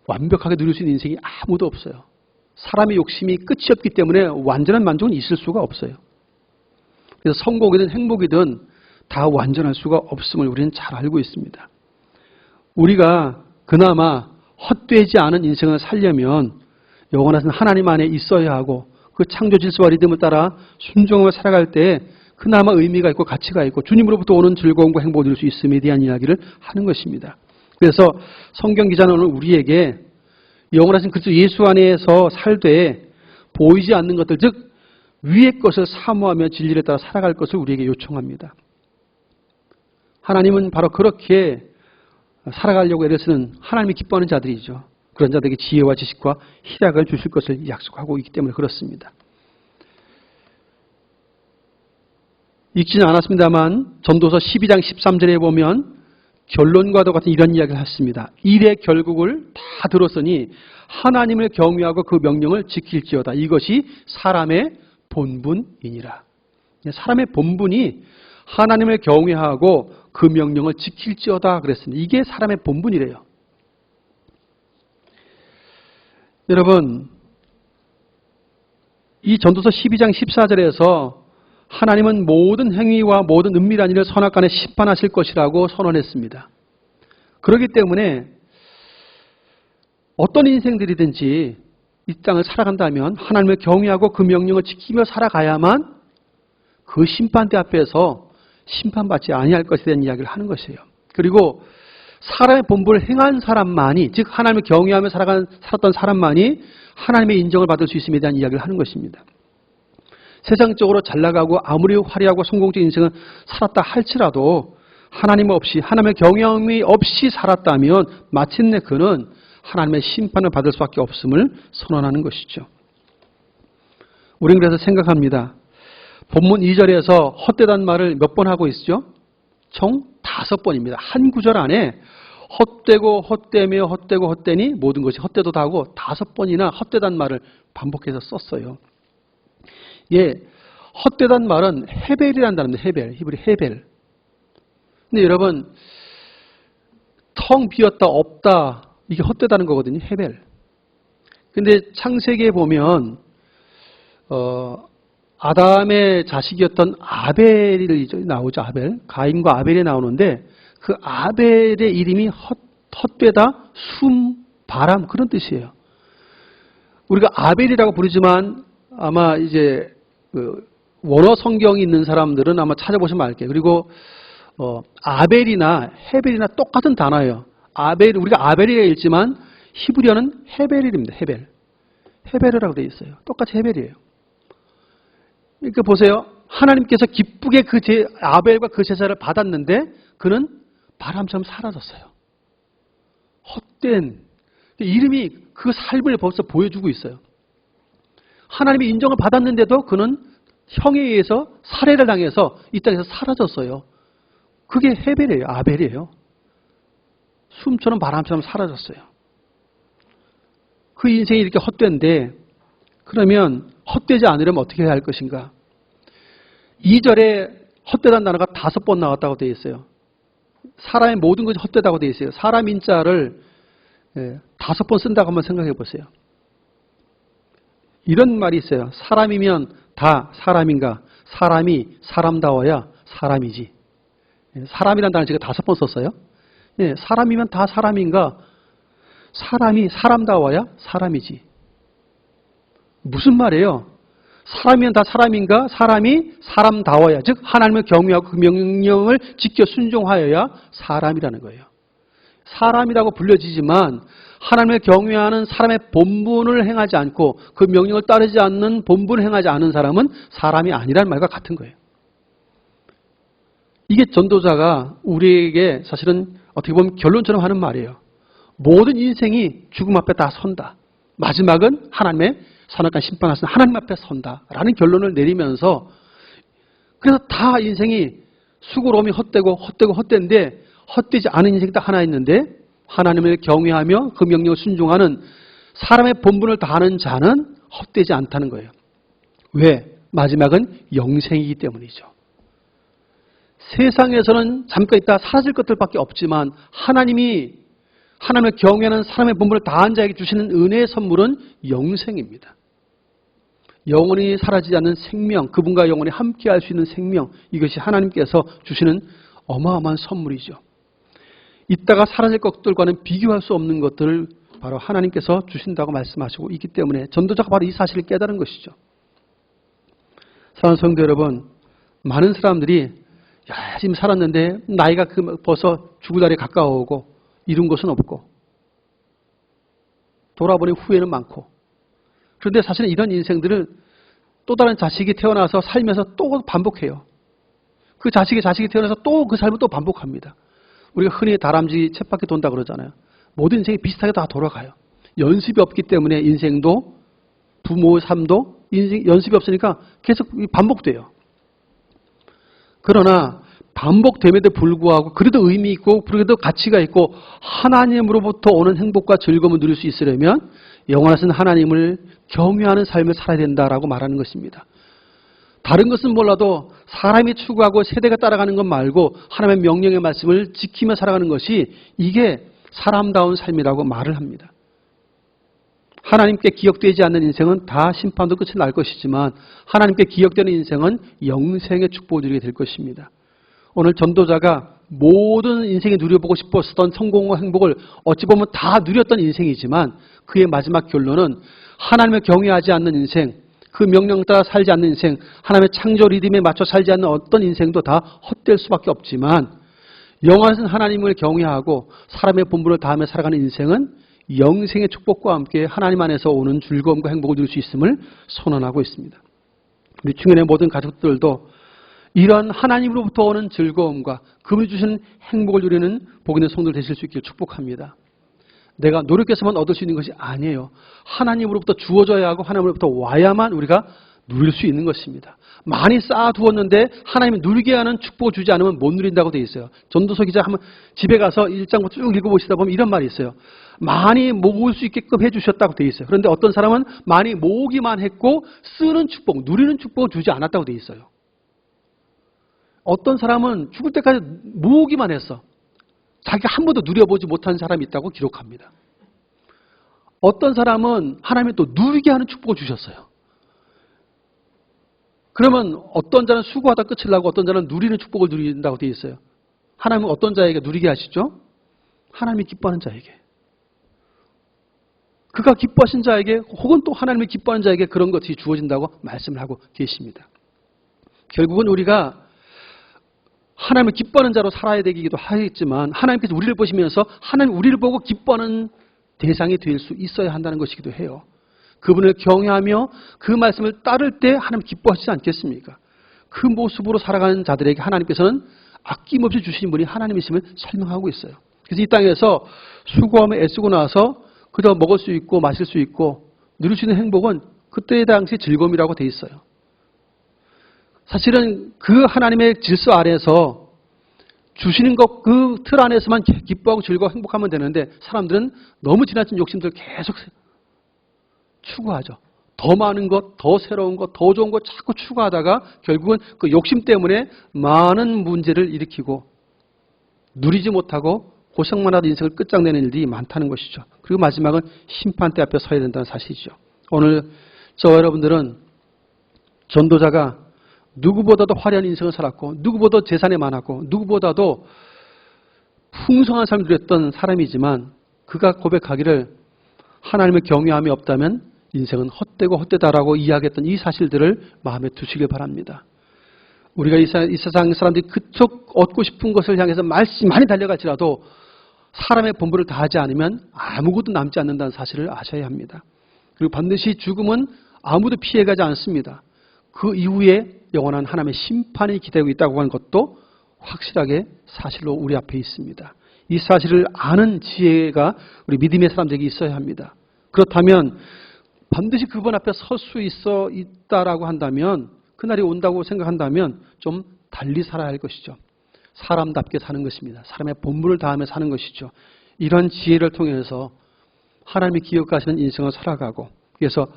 완벽하게 누릴 수 있는 인생이 아무도 없어요. 사람의 욕심이 끝이 없기 때문에 완전한 만족은 있을 수가 없어요. 그래서 성공이든 행복이든 다 완전할 수가 없음을 우리는 잘 알고 있습니다. 우리가 그나마 헛되지 않은 인생을 살려면 영원하신 하나님 안에 있어야 하고 그 창조 질서와 리듬을 따라 순종하며 살아갈 때 그나마 의미가 있고 가치가 있고 주님으로부터 오는 즐거움과 행복을 누릴 수 있음에 대한 이야기를 하는 것입니다. 그래서 성경 기자는 오늘 우리에게 영원하신 그리스도 예수 안에서 살되 보이지 않는 것들, 즉 위의 것을 사모하며 진리를 따라 살아갈 것을 우리에게 요청합니다. 하나님은 바로 그렇게 살아가려고 애를 쓰는 하나님이 기뻐하는 자들이죠. 그런 자들에게 지혜와 지식과 희락을 주실 것을 약속하고 있기 때문에 그렇습니다. 읽지는 않았습니다만 전도서 12장 13절에 보면 결론과도 같은 이런 이야기를 했습니다. 일의 결국을 다 들었으니 하나님을 경외하고 그 명령을 지킬지어다. 이것이 사람의 본분이니라. 사람의 본분이 하나님을 경외하고 그 명령을 지킬지어다 그랬습니다. 이게 사람의 본분이래요. 여러분, 이 전도서 12장 14절에서 하나님은 모든 행위와 모든 은밀한 일을 선악간에 심판하실 것이라고 선언했습니다. 그렇기 때문에 어떤 인생들이든지 이 땅을 살아간다면 하나님을 경외하고 그 명령을 지키며 살아가야만 그 심판대 앞에서 심판받지 아니할 것에 대한 이야기를 하는 것이에요. 그리고 사람의 본분을 행한 사람만이, 즉 하나님을 경외하며 살았던 사람만이 하나님의 인정을 받을 수 있음에 대한 이야기를 하는 것입니다. 세상적으로 잘나가고 아무리 화려하고 성공적인 인생을 살았다 할지라도 하나님 없이, 하나님의 경외함이 없이 살았다면 마침내 그는 하나님의 심판을 받을 수밖에 없음을 선언하는 것이죠. 우리는 그래서 생각합니다. 본문 2절에서 헛되다는 말을 몇 번 하고 있죠? 총 5번입니다. 한 구절 안에 헛되고 헛되며 헛되고 헛되니 모든 것이 헛되도다 하고 5번이나 헛되다는 말을 반복해서 썼어요. 예, 헛되다는 말은 헤벨이라는 단어입니다. 헤벨, 히브리 헤벨. 근데 여러분, 텅 비었다, 없다, 이게 헛되다는 거거든요. 헤벨. 근데 창세기에 보면 아담의 자식이었던 아벨이 나오죠. 아벨. 가인과 아벨이 나오는데 그 아벨의 이름이 헛되다, 숨, 바람 그런 뜻이에요. 우리가 아벨이라고 부르지만 아마 이제 원어 성경이 있는 사람들은 아마 찾아보시면 알게요. 그리고 아벨이나 헤벨이나 똑같은 단어예요. 아벨, 우리가 아벨이라 읽지만 히브리어는 헤벨입니다. 헤벨. 헤벨이라고 되어 있어요. 똑같이 헤벨이에요. 그러니까 보세요. 하나님께서 기쁘게 아벨과 그 제사를 받았는데 그는 바람처럼 사라졌어요. 헛된 이름이 그 삶을 벌써 보여주고 있어요. 하나님이 인정을 받았는데도 그는 형에 의해서 살해를 당해서 이 땅에서 사라졌어요. 그게 헤벨이에요. 아벨이에요. 숨처럼 바람처럼 사라졌어요. 그 인생이 이렇게 헛된데 그러면 헛되지 않으려면 어떻게 해야 할 것인가? 2절에 헛되다는 단어가 5번 나왔다고 되어 있어요. 사람의 모든 것이 헛되다고 되어 있어요. 사람 인자를 5번 쓴다고 한번 생각해 보세요. 이런 말이 있어요. 사람이면 다 사람인가? 사람이 사람다워야 사람이지. 사람이라는 단어 제가 5번 썼어요. 사람이면 다 사람인가? 사람이 사람다워야 사람이지. 무슨 말이에요? 사람이면 다 사람인가? 사람이 사람다워야, 즉 하나님을 경외하고 그 명령을 지켜 순종하여야 사람이라는 거예요. 사람이라고 불려지지만 하나님을 경외하는 사람의 본분을 행하지 않고 그 명령을 따르지 않는 본분을 행하지 않은 사람은 사람이 아니라는 말과 같은 거예요. 이게 전도자가 우리에게 사실은 어떻게 보면 결론처럼 하는 말이에요. 모든 인생이 죽음 앞에 다 선다. 마지막은 하나님의 산악한 심판하신 하나님 앞에 선다라는 결론을 내리면서 그래서 다 인생이 수고로움이 헛되는데 헛되지 않은 인생이 딱 하나 있는데 하나님을 경외하며 그 명령을 순종하는 사람의 본분을 다하는 자는 헛되지 않다는 거예요. 왜? 마지막은 영생이기 때문이죠. 세상에서는 잠깐 있다 사라질 것들밖에 없지만 하나님을 경외하는 사람의 본분을 다한 자에게 주시는 은혜의 선물은 영생입니다. 영원히 사라지지 않는 생명, 그분과 영원히 함께할 수 있는 생명, 이것이 하나님께서 주시는 어마어마한 선물이죠. 이따가 사라질 것들과는 비교할 수 없는 것들을 바로 하나님께서 주신다고 말씀하시고 있기 때문에 전도자가 바로 이 사실을 깨달은 것이죠. 사랑하는 성도 여러분, 많은 사람들이 열심히 살았는데 나이가 벌써 죽을 날이 가까워오고 이룬 것은 없고 돌아보니 후회는 많고, 그런데 사실은 이런 인생들을 또 다른 자식이 태어나서 살면서 또 반복해요. 그 자식이 태어나서 또 그 삶을 또 반복합니다. 우리가 흔히 다람쥐 쳇바퀴 돈다 그러잖아요. 모든 인생이 비슷하게 다 돌아가요. 연습이 없기 때문에 인생도 부모의 삶도 연습이 없으니까 계속 반복돼요. 그러나 반복됨에도 불구하고 그래도 의미 있고 그래도 가치가 있고 하나님으로부터 오는 행복과 즐거움을 누릴 수 있으려면 영원하신 하나님을 경외하는 삶을 살아야 된다라고 말하는 것입니다. 다른 것은 몰라도 사람이 추구하고 세대가 따라가는 것 말고 하나님의 명령의 말씀을 지키며 살아가는 것이 이게 사람다운 삶이라고 말을 합니다. 하나님께 기억되지 않는 인생은 다 심판도 끝이 날 것이지만 하나님께 기억되는 인생은 영생의 축복을 누리게 될 것입니다. 오늘 전도자가 모든 인생에 누려보고 싶었던 성공과 행복을 어찌 보면 다 누렸던 인생이지만 그의 마지막 결론은 하나님을 경외하지 않는 인생, 그 명령 따라 살지 않는 인생, 하나님의 창조 리듬에 맞춰 살지 않는 어떤 인생도 다 헛될 수밖에 없지만 영원하신 하나님을 경외하고 사람의 본분을 다하며 살아가는 인생은 영생의 축복과 함께 하나님 안에서 오는 즐거움과 행복을 누릴 수 있음을 선언하고 있습니다. 우리 중년의 모든 가족들도 이런 하나님으로부터 오는 즐거움과 그분이 주시는 행복을 누리는 복 있는 성도들 되실 수 있기를 축복합니다. 내가 노력해서만 얻을 수 있는 것이 아니에요. 하나님으로부터 주어져야 하고 하나님으로부터 와야만 우리가 누릴 수 있는 것입니다. 많이 쌓아두었는데 하나님이 누리게 하는 축복을 주지 않으면 못 누린다고 되어 있어요. 전도서 기자 한번 집에 가서 1장부터 쭉 읽어보시다 보면 이런 말이 있어요. 많이 모을 수 있게끔 해주셨다고 되어 있어요. 그런데 어떤 사람은 많이 모으기만 했고 쓰는 축복, 누리는 축복을 주지 않았다고 되어 있어요. 어떤 사람은 죽을 때까지 모으기만 했어. 자기가 한 번도 누려보지 못한 사람이 있다고 기록합니다. 어떤 사람은 하나님이 또 누리게 하는 축복을 주셨어요. 그러면 어떤 자는 수고하다 끝을 나고 어떤 자는 누리는 축복을 누린다고 되어 있어요. 하나님은 어떤 자에게 누리게 하시죠? 하나님이 기뻐하는 자에게. 그가 기뻐하신 자에게 혹은 또 하나님이 기뻐하는 자에게 그런 것이 주어진다고 말씀을 하고 계십니다. 결국은 우리가 하나님을 기뻐하는 자로 살아야 되기도 하겠지만 하나님께서 우리를 보시면서 하나님 우리를 보고 기뻐하는 대상이 될 수 있어야 한다는 것이기도 해요. 그분을 경외하며 그 말씀을 따를 때 하나님 기뻐하시지 않겠습니까? 그 모습으로 살아가는 자들에게 하나님께서는 아낌없이 주신 분이 하나님이심을 설명하고 있어요. 그래서 이 땅에서 수고하며 애쓰고 나서 그저 먹을 수 있고 마실 수 있고 누릴 수 있는 행복은 그때 당시 즐거움이라고 돼 있어요. 사실은 그 하나님의 질서 아래에서 주시는 것 그 틀 안에서만 기뻐하고 즐거워 행복하면 되는데 사람들은 너무 지나친 욕심들을 계속 추구하죠. 더 많은 것, 더 새로운 것, 더 좋은 것 자꾸 추구하다가 결국은 그 욕심 때문에 많은 문제를 일으키고 누리지 못하고 고생만 하던 인생을 끝장내는 일들이 많다는 것이죠. 그리고 마지막은 심판대 앞에 서야 된다는 사실이죠. 오늘 저와 여러분들은 전도자가 누구보다도 화려한 인생을 살았고 누구보다도 재산이 많았고 누구보다도 풍성한 삶을 누렸던 사람이지만 그가 고백하기를 하나님을 경외함이 없다면 인생은 헛되고 헛되다라고 이야기했던 이 사실들을 마음에 두시길 바랍니다. 우리가 이 세상 사람들이 그쪽 얻고 싶은 것을 향해서 많이 달려갈지라도 사람의 본분을 다하지 않으면 아무것도 남지 않는다는 사실을 아셔야 합니다. 그리고 반드시 죽음은 아무도 피해가지 않습니다. 그 이후에 영원한 하나님의 심판이 기다리고 있다고 하는 것도 확실하게 사실로 우리 앞에 있습니다. 이 사실을 아는 지혜가 우리 믿음의 사람들에게 있어야 합니다. 그렇다면 반드시 그분 앞에 설 수 있다라고 한다면 그날이 온다고 생각한다면 좀 달리 살아야 할 것이죠. 사람답게 사는 것입니다. 사람의 본분을 다하며 사는 것이죠. 이런 지혜를 통해서 하나님이 기억하시는 인생을 살아가고 그래서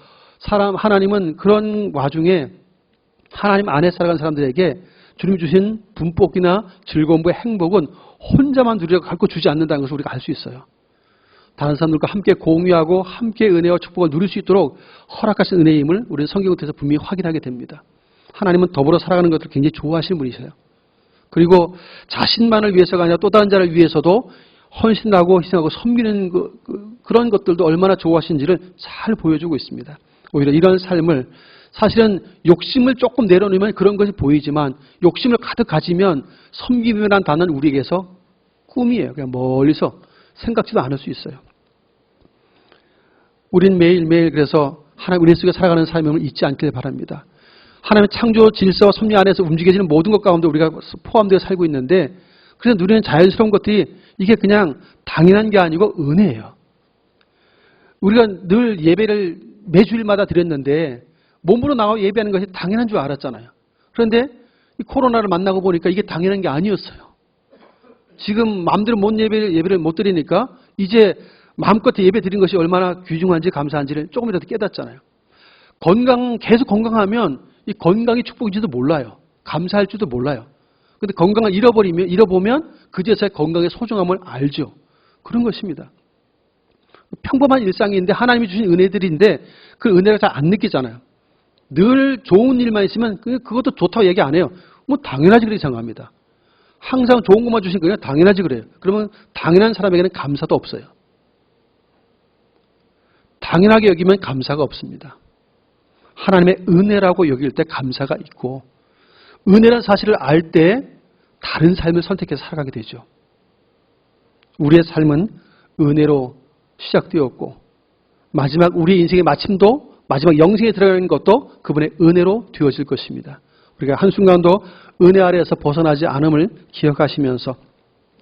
하나님은 그런 와중에 하나님 안에 살아가는 사람들에게 주님 주신 분복이나 즐거움과 행복은 혼자만 누리려고 결코 주지 않는다는 것을 우리가 알 수 있어요. 다른 사람들과 함께 공유하고 함께 은혜와 축복을 누릴 수 있도록 허락하신 은혜의 힘을 우리는 성경을 통해서 분명히 확인하게 됩니다. 하나님은 더불어 살아가는 것을 굉장히 좋아하시는 분이세요. 그리고 자신만을 위해서가 아니라 또 다른 자를 위해서도 헌신하고 희생하고 섬기는 그런 것들도 얼마나 좋아하시는지를 잘 보여주고 있습니다. 오히려 이런 삶을 사실은 욕심을 조금 내려놓으면 그런 것이 보이지만 욕심을 가득 가지면 섬김이라는 단어는 우리에게서 꿈이에요. 그냥 멀리서 생각지도 않을 수 있어요. 우린 매일매일 그래서 하나님 은혜 속에 살아가는 삶을 잊지 않길 바랍니다. 하나님의 창조 질서와 섭리 안에서 움직여지는 모든 것 가운데 우리가 포함되어 살고 있는데 그래서 누리는 자연스러운 것들이 이게 그냥 당연한 게 아니고 은혜예요. 우리가 늘 예배를 매주일마다 드렸는데 몸으로 나와 예배하는 것이 당연한 줄 알았잖아요. 그런데 이 코로나를 만나고 보니까 이게 당연한 게 아니었어요. 지금 마음대로 예배를 못 드리니까 이제 마음껏 예배 드린 것이 얼마나 귀중한지 감사한지를 조금이라도 깨닫잖아요. 계속 건강하면 이 건강이 축복인지도 몰라요. 감사할 줄도 몰라요. 근데 건강을 잃어보면 그제서야 건강의 소중함을 알죠. 그런 것입니다. 평범한 일상인데 하나님이 주신 은혜들인데 그 은혜를 잘 안 느끼잖아요. 늘 좋은 일만 있으면 그것도 좋다고 얘기 안 해요. 뭐 당연하지 그렇게 생각합니다. 항상 좋은 것만 주신 거냐 당연하지 그래요. 그러면 당연한 사람에게는 감사도 없어요. 당연하게 여기면 감사가 없습니다. 하나님의 은혜라고 여길 때 감사가 있고 은혜라는 사실을 알 때 다른 삶을 선택해서 살아가게 되죠. 우리의 삶은 은혜로 시작되었고 마지막 우리의 인생의 마침도 마지막 영생에 들어가는 것도 그분의 은혜로 되어질 것입니다. 우리가 한순간도 은혜 아래에서 벗어나지 않음을 기억하시면서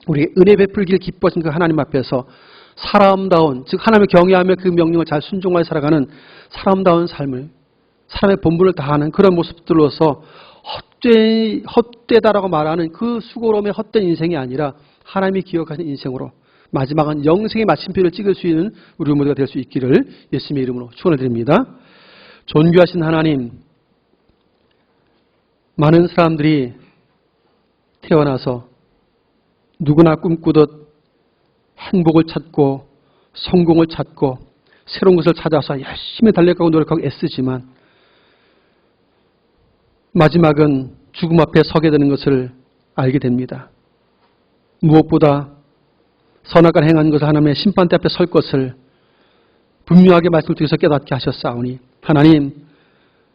우리의 은혜 베풀기를 기뻐하신 그 하나님 앞에서 사람다운, 즉 하나님을 경외하며 그 명령을 잘 순종하여 살아가는 사람다운 삶을, 사람의 본분을 다하는 그런 모습들로서 헛되다라고 말하는 그 수고로움의 헛된 인생이 아니라 하나님이 기억하시는 인생으로 마지막은 영생의 마침표를 찍을 수 있는 우리 모두가 될 수 있기를 예수님의 이름으로 축원을 드립니다. 존귀하신 하나님, 많은 사람들이 태어나서 누구나 꿈꾸듯 행복을 찾고 성공을 찾고 새로운 것을 찾아서 열심히 달려가고 노력하고 애쓰지만 마지막은 죽음 앞에 서게 되는 것을 알게 됩니다. 무엇보다 선악을 행한 것을 하나님의 심판대 앞에 설 것을 분명하게 말씀을 통해서 깨닫게 하셨사오니 하나님,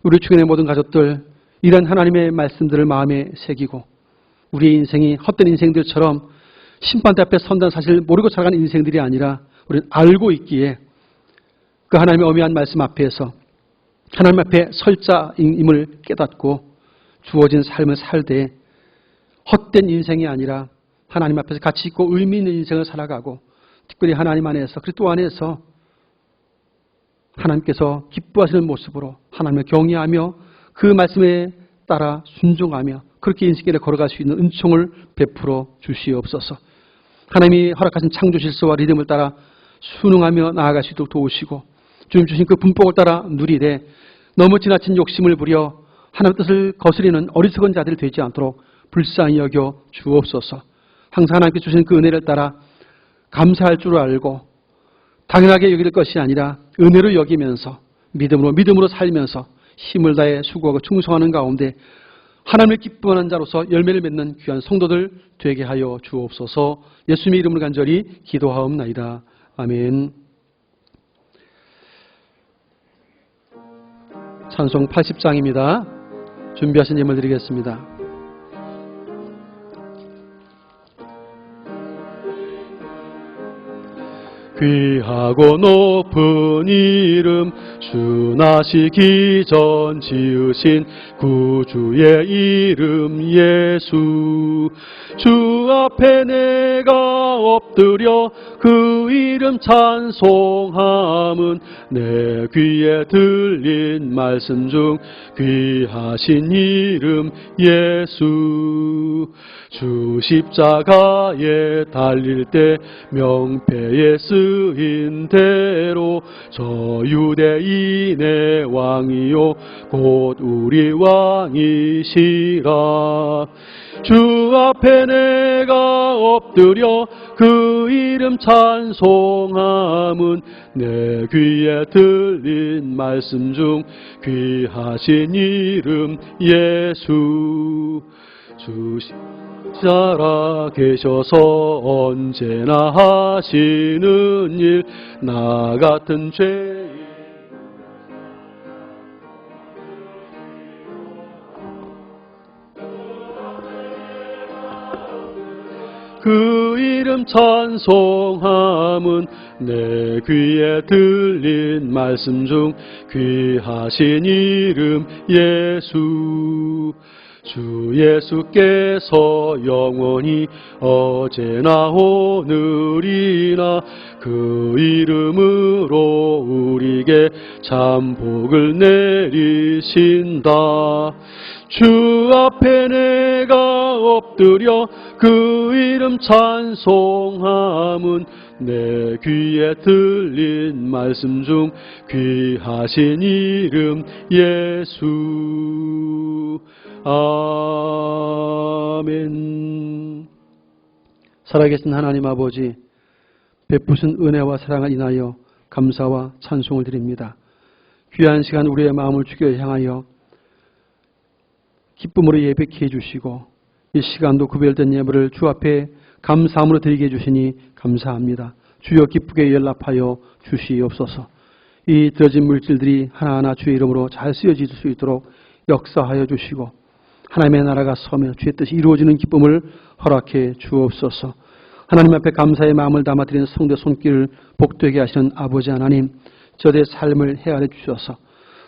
우리 주변의 모든 가족들 이런 하나님의 말씀들을 마음에 새기고 우리의 인생이 헛된 인생들처럼 심판대 앞에 선다는 사실을 모르고 살아가는 인생들이 아니라 우리는 알고 있기에 그 하나님의 엄미한 말씀 앞에서 하나님 앞에 설자임을 깨닫고 주어진 삶을 살 때 헛된 인생이 아니라 하나님 앞에서 가치 있고 의미 있는 인생을 살아가고 특별히 하나님 안에서 그리스도 안에서 하나님께서 기뻐하시는 모습으로 하나님을 경외하며 그 말씀에 따라 순종하며 그렇게 인생길에 걸어갈 수 있는 은총을 베풀어 주시옵소서. 하나님이 허락하신 창조 질서와 리듬을 따라 순응하며 나아갈 수 있도록 도우시고 주님 주신 그 분법을 따라 누리되 너무 지나친 욕심을 부려 하나님의 뜻을 거스리는 어리석은 자들이 되지 않도록 불쌍히 여겨 주옵소서. 항상 하나님께 주신 그 은혜를 따라 감사할 줄 알고 당연하게 여길 것이 아니라 은혜로 여기면서 믿음으로 살면서 힘을 다해 수고하고 충성하는 가운데 하나님을 기뻐하는 자로서 열매를 맺는 귀한 성도들 되게 하여 주옵소서. 예수님의 이름으로 간절히 기도하옵나이다. 아멘. 찬송 80장입니다. 준비하신 예물 드리겠습니다. 귀하고 높은 이름 주 나시기 전 지으신 구주의 이름 예수. 주 앞에 내가 엎드려 그 이름 찬송함은 내 귀에 들린 말씀 중 귀하신 이름 예수. 주 십자가에 달릴 때 명패에 쓰인 대로 저 유대인의 왕이요 곧 우리 왕이시라. 주 앞에 내가 엎드려 그 이름 찬송함은 내 귀에 들린 말씀 중 귀하신 이름 예수. 주 살아 계셔서 언제나 하시는 일 나 같은 죄인 그 이름 찬송함은 내 귀에 들린 말씀 중 귀하신 이름 예수. 주 예수께서 영원히 어제나 오늘이나 그 이름으로 우리에게 참 복을 내리신다. 주 앞에 내가 엎드려 그 이름 찬송함은 내 귀에 들린 말씀 중 귀하신 이름 예수. 아멘. 살아계신 하나님 아버지, 베푸신 은혜와 사랑을 인하여 감사와 찬송을 드립니다. 귀한 시간 우리의 마음을 주께 향하여 기쁨으로 예배케 해주시고 이 시간도 구별된 예물을 주 앞에 감사함으로 드리게 해주시니 감사합니다. 주여 기쁘게 연락하여 주시옵소서. 이 들어진 물질들이 하나하나 주의 이름으로 잘 쓰여질 수 있도록 역사하여 주시고 하나님의 나라가 서며 주의 뜻이 이루어지는 기쁨을 허락해 주옵소서. 하나님 앞에 감사의 마음을 담아드리는 성도의 손길을 복되게 하시는 아버지 하나님, 저들의 삶을 헤아려 주셔서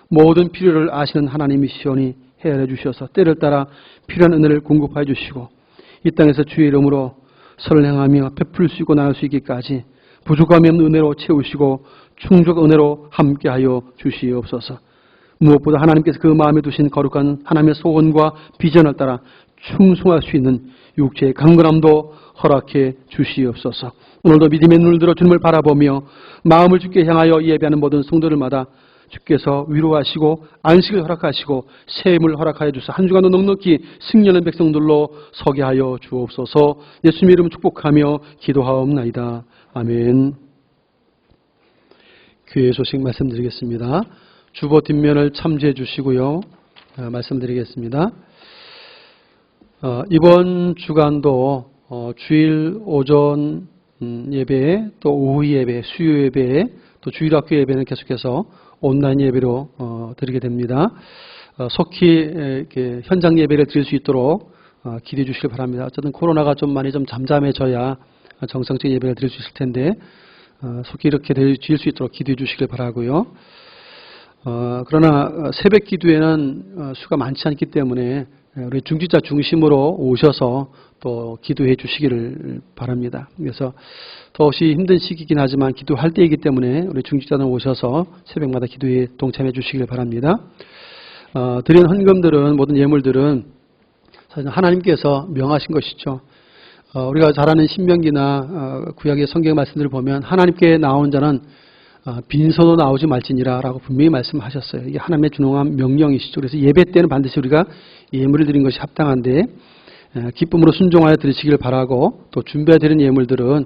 모든 필요를 아시는 하나님이시오니 헤아려 주셔서 때를 따라 필요한 은혜를 공급하여 주시고 이 땅에서 주의 이름으로 선을 행하며 베풀 수 있고 나눌 수 있기까지 부족함이 없는 은혜로 채우시고 충족 은혜로 함께하여 주시옵소서. 무엇보다 하나님께서 그 마음에 두신 거룩한 하나님의 소원과 비전을 따라 충성할 수 있는 육체의 강건함도 허락해 주시옵소서. 오늘도 믿음의 눈을 들어 주님을 바라보며 마음을 주께 향하여 예배하는 모든 성도들마다 주께서 위로하시고 안식을 허락하시고 새 힘을 허락하여 주사 한 주간도 넉넉히 승리하는 백성들로 서게 하여 주옵소서. 예수님 이름 축복하며 기도하옵나이다. 아멘. 교회 소식 말씀드리겠습니다. 주보 뒷면을 참조해 주시고요. 말씀드리겠습니다. 이번 주간도 주일 오전 예배, 또 오후 예배, 수요 예배, 또 주일학교 예배는 계속해서 온라인 예배로 드리게 됩니다. 속히 이렇게 현장 예배를 드릴 수 있도록 기도해 주시길 바랍니다. 어쨌든 코로나가 좀 많이 잠잠해져야 정상적인 예배를 드릴 수 있을 텐데 속히 이렇게 드릴 수 있도록 기도해 주시길 바라고요. 그러나 새벽 기도에는 수가 많지 않기 때문에 우리 중지자 중심으로 오셔서 또 기도해 주시기를 바랍니다. 그래서 더없이 힘든 시기이긴 하지만 기도할 때이기 때문에 우리 중지자는 오셔서 새벽마다 기도에 동참해 주시기를 바랍니다. 드린 헌금들은, 모든 예물들은 사실 하나님께서 명하신 것이죠. 우리가 잘 아는 신명기나 구약의 성경 말씀들을 보면 하나님께 나온 자는 빈손으로 나오지 말지니라 라고 분명히 말씀하셨어요. 이게 하나님의 준엄한 명령이시죠. 그래서 예배 때는 반드시 우리가 예물을 드린 것이 합당한데 기쁨으로 순종하여 드리시길 바라고, 또 준비해 드린 예물들은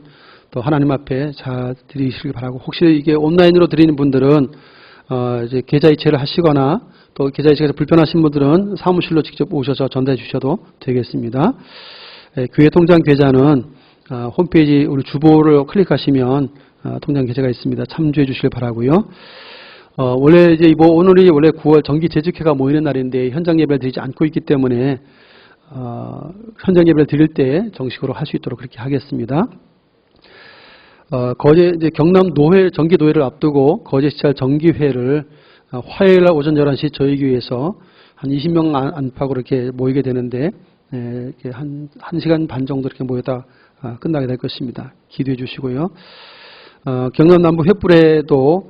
또 하나님 앞에 잘 드리시길 바라고, 혹시 이게 온라인으로 드리는 분들은 이제 계좌 이체를 하시거나 또 계좌 이체가 불편하신 분들은 사무실로 직접 오셔서 전달해 주셔도 되겠습니다. 교회 통장 계좌는 홈페이지 우리 주보를 클릭하시면 통장 계좌가 있습니다. 참조해 주시길 바라고요. 원래 이제 오늘이 원래 9월 정기 재직회가 모이는 날인데 현장 예배를 드리지 않고 있기 때문에 현장 예배를 드릴 때 정식으로 할 수 있도록 그렇게 하겠습니다. 거제 이제 경남 노회 정기 노회를 앞두고 거제시찰 정기회를 화요일 날 오전 11시 저희 교회에서 한 20명 안팎으로 이렇게 모이게 되는데 이렇게 한 1시간 반 정도 이렇게 모여다 끝나게 될 것입니다. 기도해 주시고요. 경남 남부 횃불에도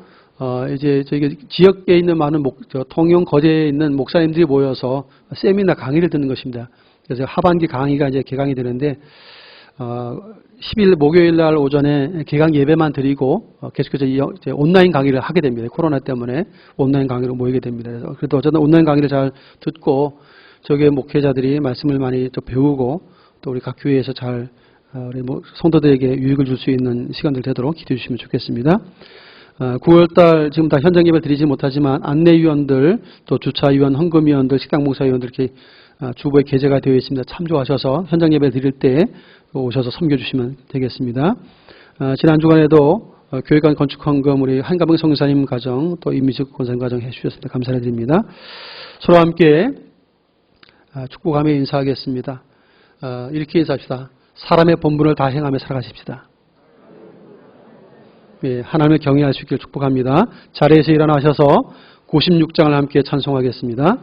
이제 저희 지역에 있는 많은 통영 거제에 있는 목사님들이 모여서 세미나 강의를 듣는 것입니다. 그래서 하반기 강의가 이제 개강이 되는데 10일 목요일 날 오전에 개강 예배만 드리고 계속해서 이제 온라인 강의를 하게 됩니다. 코로나 때문에 온라인 강의로 모이게 됩니다. 그래도 어쨌든 온라인 강의를 잘 듣고 저기에 목회자들이 말씀을 많이 또 배우고 또 우리 각 교회에서 잘 우리 성도들에게 유익을 줄 수 있는 시간들 되도록 기도해 주시면 좋겠습니다. 9월달 지금 다 현장 예배 드리지 못하지만 안내위원들, 또 주차위원, 헌금위원들, 식당봉사위원들 이렇게 주보에 게재가 되어 있습니다. 참조하셔서 현장 예배 드릴 때 오셔서 섬겨주시면 되겠습니다. 지난 주간에도 교회관 건축 헌금 우리 한가봉 성사님 가정, 또 임미숙 권사님 가정 해주셨습니다. 감사드립니다. 서로 함께 축복하며 인사하겠습니다. 이렇게 인사합시다. 사람의 본분을 다 행하며 살아가십시다. 예, 하나님을 경외할 수 있기를 축복합니다. 자리에서 일어나셔서 96장을 함께 찬송하겠습니다.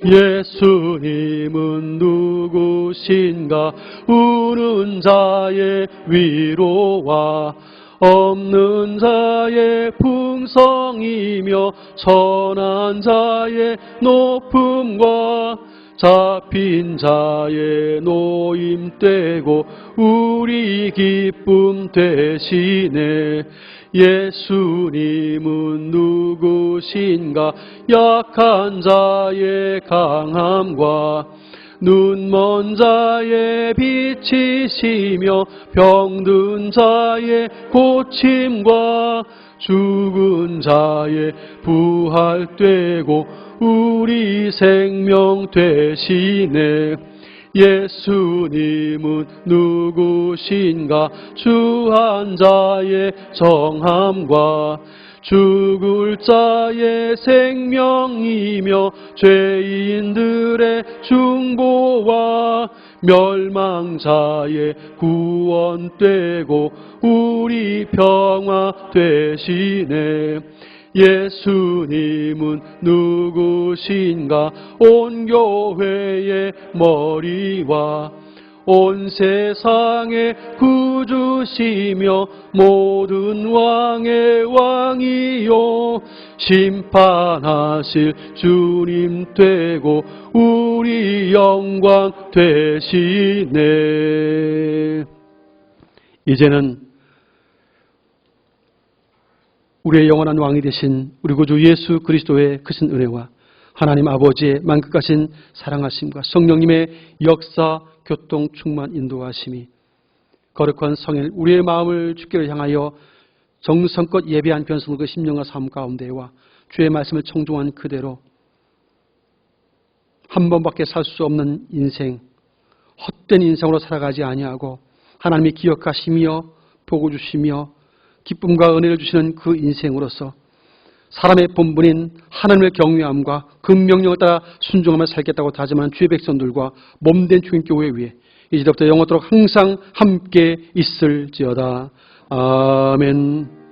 예수님은 누구신가? 우는 자의 위로와 없는 자의 풍성이며 선한 자의 높음과 잡힌 자의 노임되고 우리 기쁨 되시네. 예수님은 누구신가? 약한 자의 강함과 눈먼 자의 빛이시며 병든 자의 고침과 죽은 자의 부활되고 우리 생명 되시네. 예수님은 누구신가? 주한 자의 정함과 죽을 자의 생명이며 죄인들의 중보와 멸망자의 구원되고 우리 평화 되시네. 예수님은 누구신가? 온 교회의 머리와 온 세상의 구주시며 모든 왕의 왕이요 심판하실 주님 되고 우리 영광 되시네. 이제는 우리의 영원한 왕이 되신 우리 구주 예수 그리스도의 크신 은혜와 하나님 아버지의 만극하신 사랑하심과 성령님의 역사, 교통, 충만, 인도하심이 거룩한 성일 우리의 마음을 주께로 향하여 정성껏 예배한 변성의 그 심령과 삶 가운데와 주의 말씀을 청종한 그대로 한 번밖에 살 수 없는 인생, 헛된 인생으로 살아가지 아니하고 하나님이 기억하시며 복을 주시며 기쁨과 은혜를 주시는 그 인생으로서 사람의 본분인 하나님을 경외함과 그 명령을 따라 순종하며 살겠다고 다짐하는 주의 백성들과 몸된 주인교회 위에 이제부터 영원토록 항상 함께 있을지어다. 아멘.